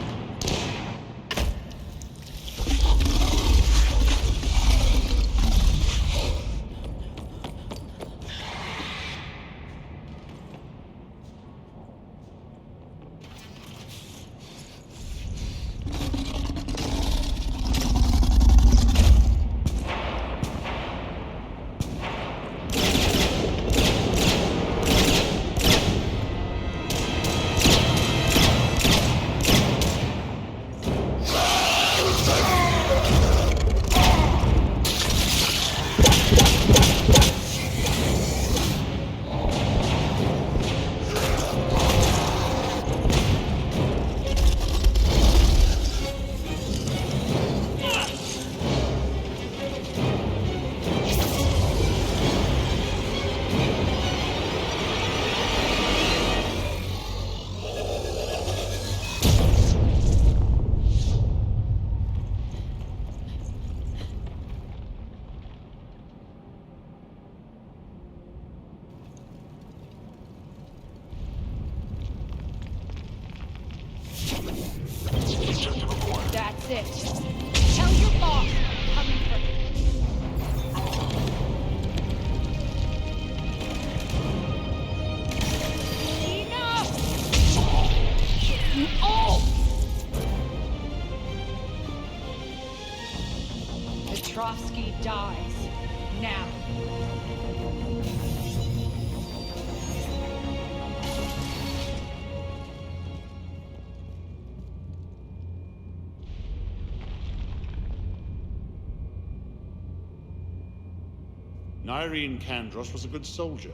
That's it. Tell your boss I'm coming for him. Enough! You all! Petrovsky dies. Now. Nyreen Kandros was a good soldier.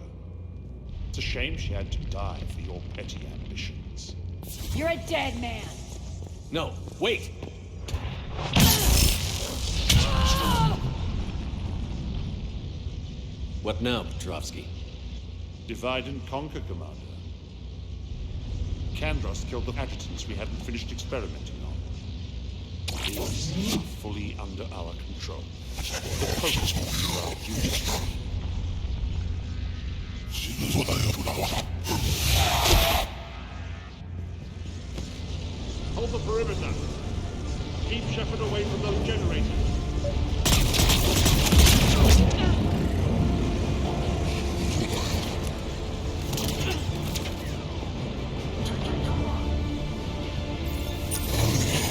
It's a shame she had to die for your petty ambitions. You're a dead man. No, wait! What now, Petrovsky? Divide and conquer, Commander. Kandros killed the pathogens we hadn't finished experimenting on. These are fully under our control. The focus points are our duty. Hold the perimeter. Keep Shepard away from those generators.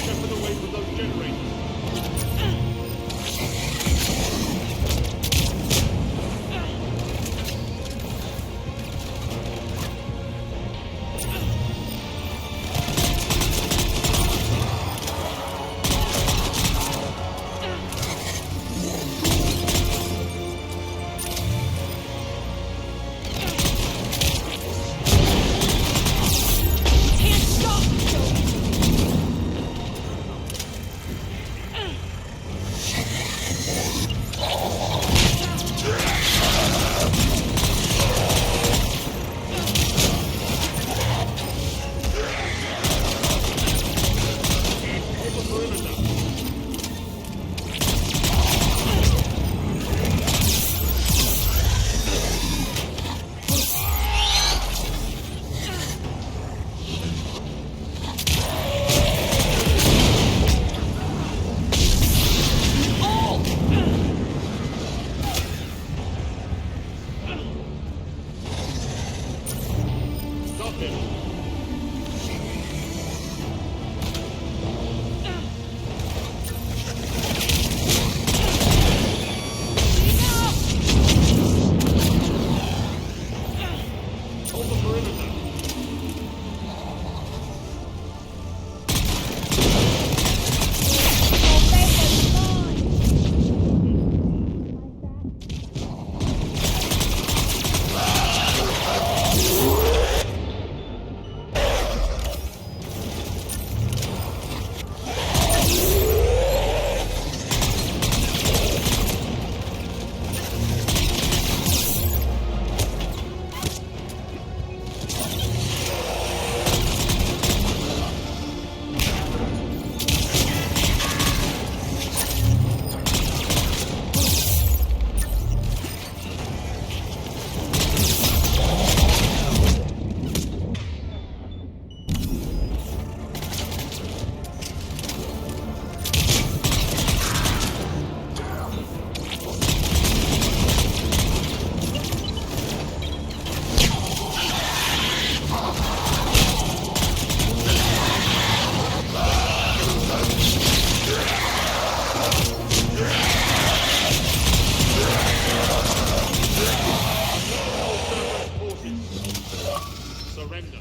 Shepard away from those generators. surrender.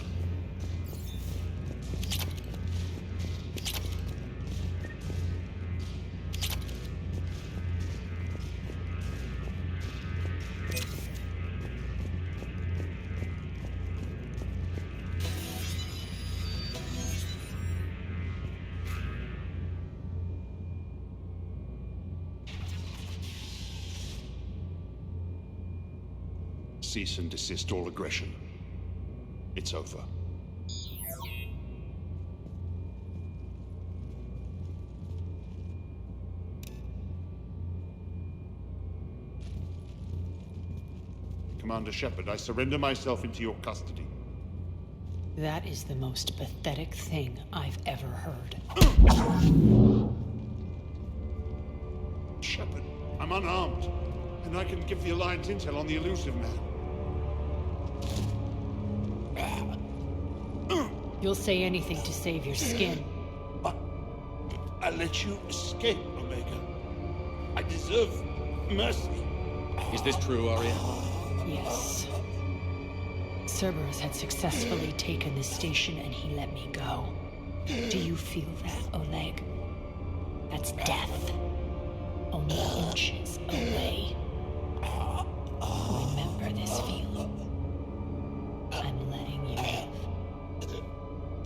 Cease and desist all aggression. It's over. Commander Shepard, I surrender myself into your custody. That is the most pathetic thing I've ever heard. Shepard, I'm unarmed, and I can give the Alliance intel on the elusive man. You'll say anything to save your skin. I let you escape, Omega. I deserve mercy. Is this true, Arya? Yes. Cerberus had successfully taken this station and he let me go. Do you feel that, Oleg? That's death. Only inches away. Remember this feeling. I'm letting you live.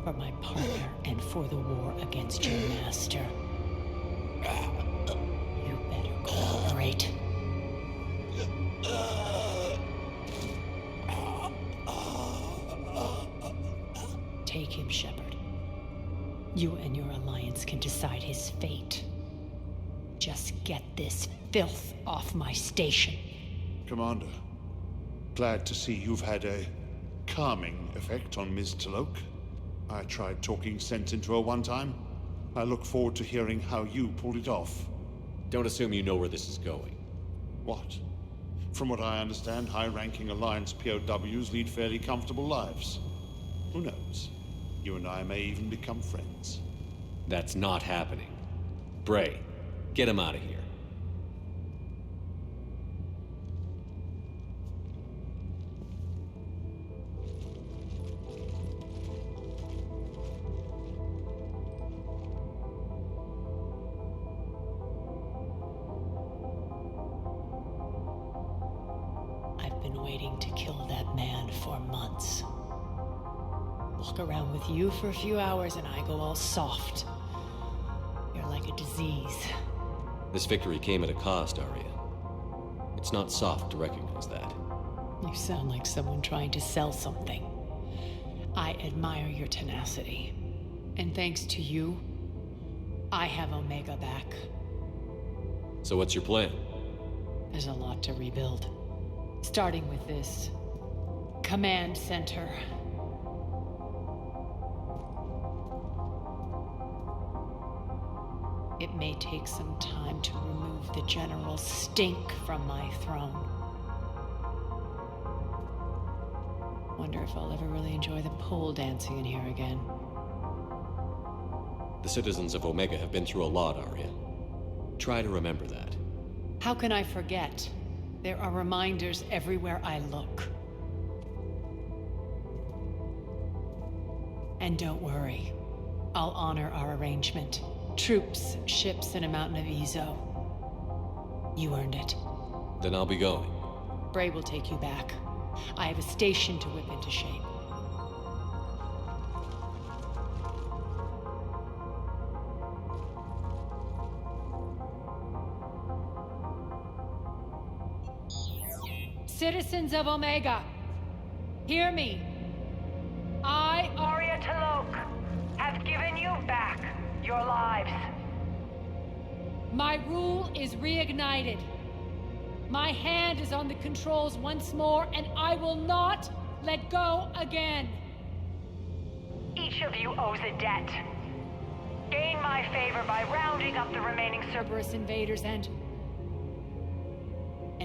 For my partner and for the war against your master. You better cooperate. Take him, Shepard. You and your Alliance can decide his fate. Just get this filth off my station. Commander, glad to see you've had a calming effect on Ms. Talok. I tried talking sense into her one time. I look forward to hearing how you pulled it off. Don't assume you know where this is going. What? From what I understand, high-ranking Alliance POWs lead fairly comfortable lives. Who knows? You and I may even become friends. That's not happening. Bray, get him out of here. I've been waiting to kill that man for months. Walk around with you for a few hours and I go all soft. You're like a disease. This victory came at a cost, Arya. It's not soft to recognize that. You sound like someone trying to sell something. I admire your tenacity. And thanks to you, I have Omega back. So what's your plan? There's a lot to rebuild. Starting with this command center. It may take some time to remove the general's stink from my throne. Wonder if I'll ever really enjoy the pole dancing in here again. The citizens of Omega have been through a lot, Arya. Try to remember that. How can I forget? There are reminders everywhere I look. And don't worry, I'll honor our arrangement. Troops, ships, and a mountain of Ezo. You earned it. Then I'll be going. Bray will take you back. I have a station to whip into shape. Citizens of Omega, hear me. I, Arya Talok, have given you back your lives. My rule is reignited. My hand is on the controls once more, and I will not let go again. Each of you owes a debt. Gain my favor by rounding up the remaining Cerberus invaders and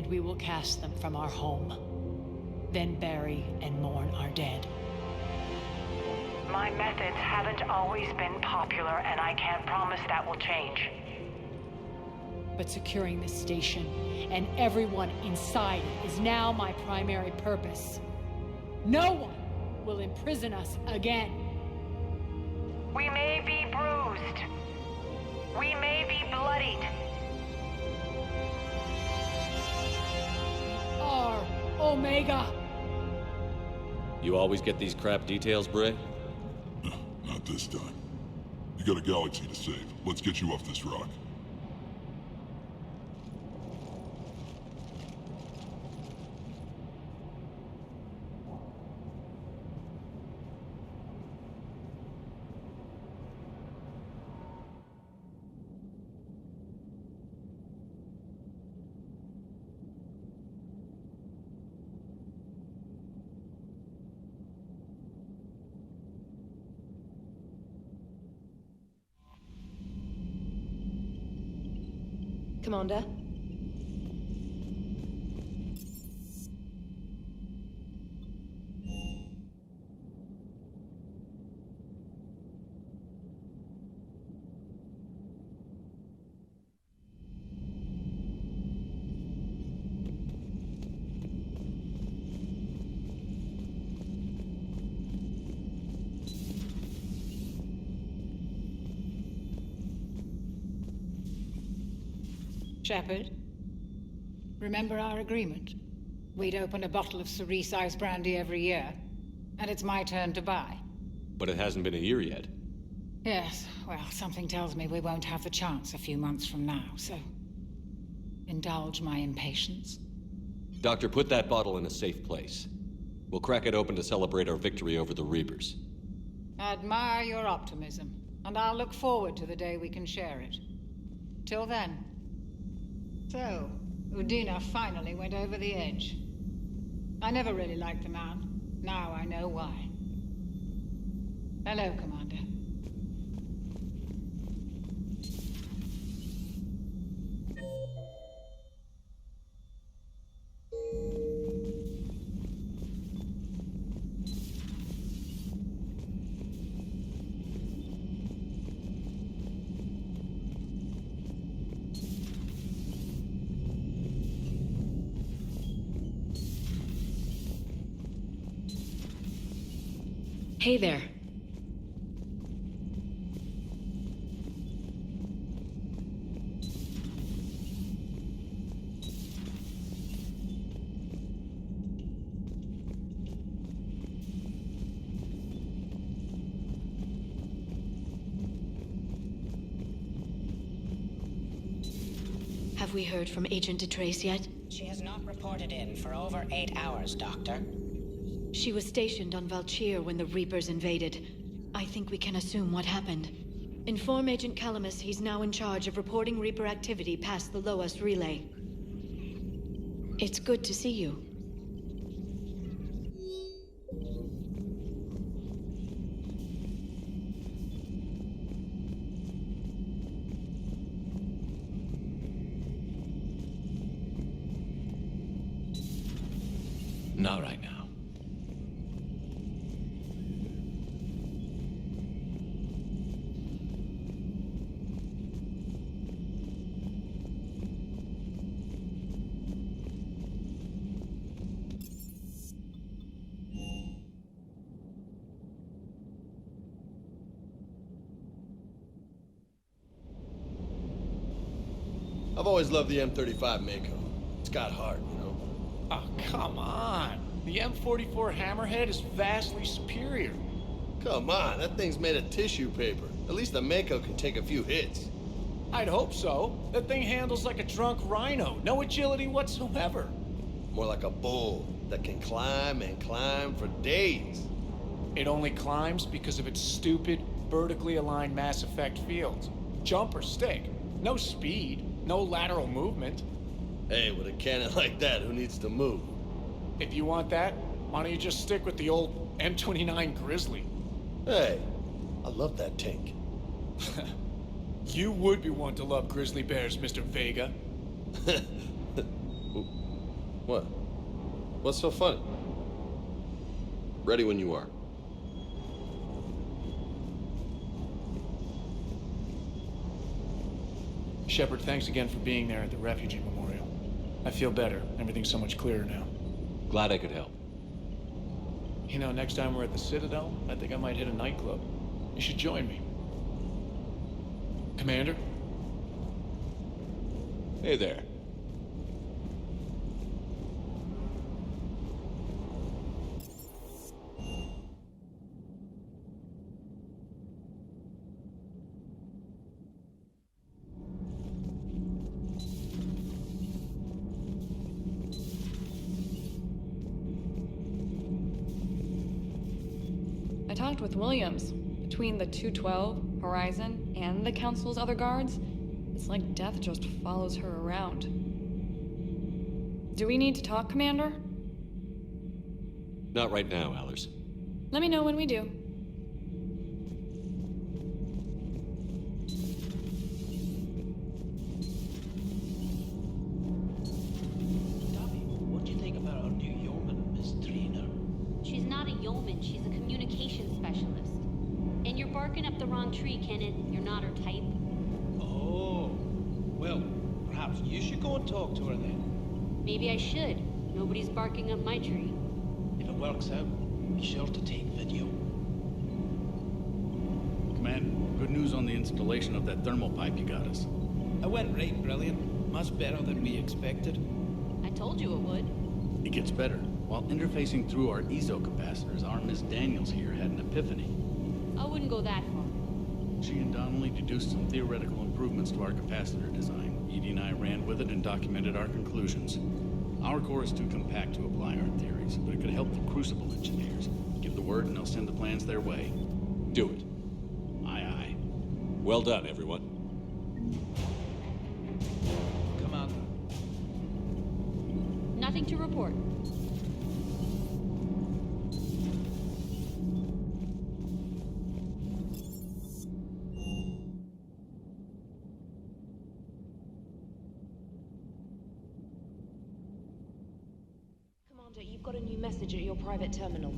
we will cast them from our home. Then bury and mourn our dead. My methods haven't always been popular, and I can't promise that will change. But securing this station and everyone inside it is now my primary purpose. No one will imprison us again. We may be bruised. We may be bloodied. We are Omega. You always get these crap details, Bray? No, not this time. You got a galaxy to save. Let's get you off this rock. Commander? Shepard, remember our agreement? We'd open a bottle of cerise-ice brandy every year, and it's my turn to buy. But it hasn't been a year yet. Yes, well, something tells me we won't have the chance a few months from now, so... indulge my impatience. Doctor, put that bottle in a safe place. We'll crack it open to celebrate our victory over the Reapers. I admire your optimism, and I'll look forward to the day we can share it. Till then. So, Udina finally went over the edge. I never really liked the man. Now I know why. Hello, Commander. Hey there. Have we heard from Agent DeTrace yet? She has not reported in for over 8 hours, Doctor. She was stationed on Valchir when the Reapers invaded. I think we can assume what happened. Inform Agent Calamus he's now in charge of reporting Reaper activity past the Loas relay. It's good to see you. Not right now. I've always loved the M35 Mako. It's got heart, you know? Oh, come on. The M44 Hammerhead is vastly superior. Come on, that thing's made of tissue paper. At least the Mako can take a few hits. I'd hope so. That thing handles like a drunk rhino. No agility whatsoever. More like a bull that can climb and climb for days. It only climbs because of its stupid, vertically aligned mass effect fields. Jump or stick. No speed. No lateral movement. Hey, with a cannon like that, who needs to move? If you want that, why don't you just stick with the old M29 Grizzly? Hey, I love that tank. You would be one to love grizzly bears, Mr. Vega. What? What's so funny? Ready when you are. Shepard, thanks again for being there at the Refugee Memorial. I feel better. Everything's so much clearer now. Glad I could help. You know, next time we're at the Citadel, I think I might hit a nightclub. You should join me. Commander? Hey there. I talked with Williams. Between the 212, Horizon, and the Council's other guards, it's like death just follows her around. Do we need to talk, Commander? Not right now, Allers. Let me know when we do. What do you think about our new yeoman, Miss Trina? She's not a yeoman, she's a communications specialist. And you're barking up the wrong tree, Kenneth. You're not her type. Oh, well, perhaps you should go and talk to her then. Maybe I should. Nobody's barking up my tree. If it works out, be sure to take video. Command, good news on the installation of that thermal pipe you got us. It went right brilliant. Much better than we expected. I told you it would. It gets better. While interfacing through our ESO capacitors, our Miss Daniels here had an epiphany. I wouldn't go that far. She and Donnelly deduced some theoretical improvements to our capacitor design. Edie and I ran with it and documented our conclusions. Our core is too compact to apply our theories, but it could help the Crucible engineers. Give the word and I'll send the plans their way. Do it. Aye, aye. Well done, everyone. Commander. Nothing to report. Commander, you've got a new message at your private terminal.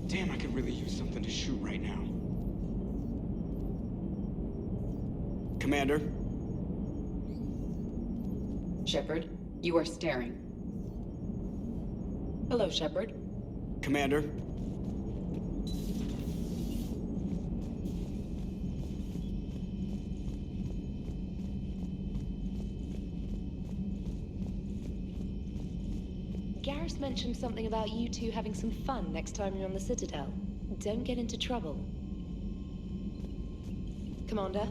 Damn, I could really use something to shoot right now. Commander? Shepard, you are staring. Hello, Shepard. Commander? Garrus mentioned something about you two having some fun next time you're on the Citadel. Don't get into trouble. Commander?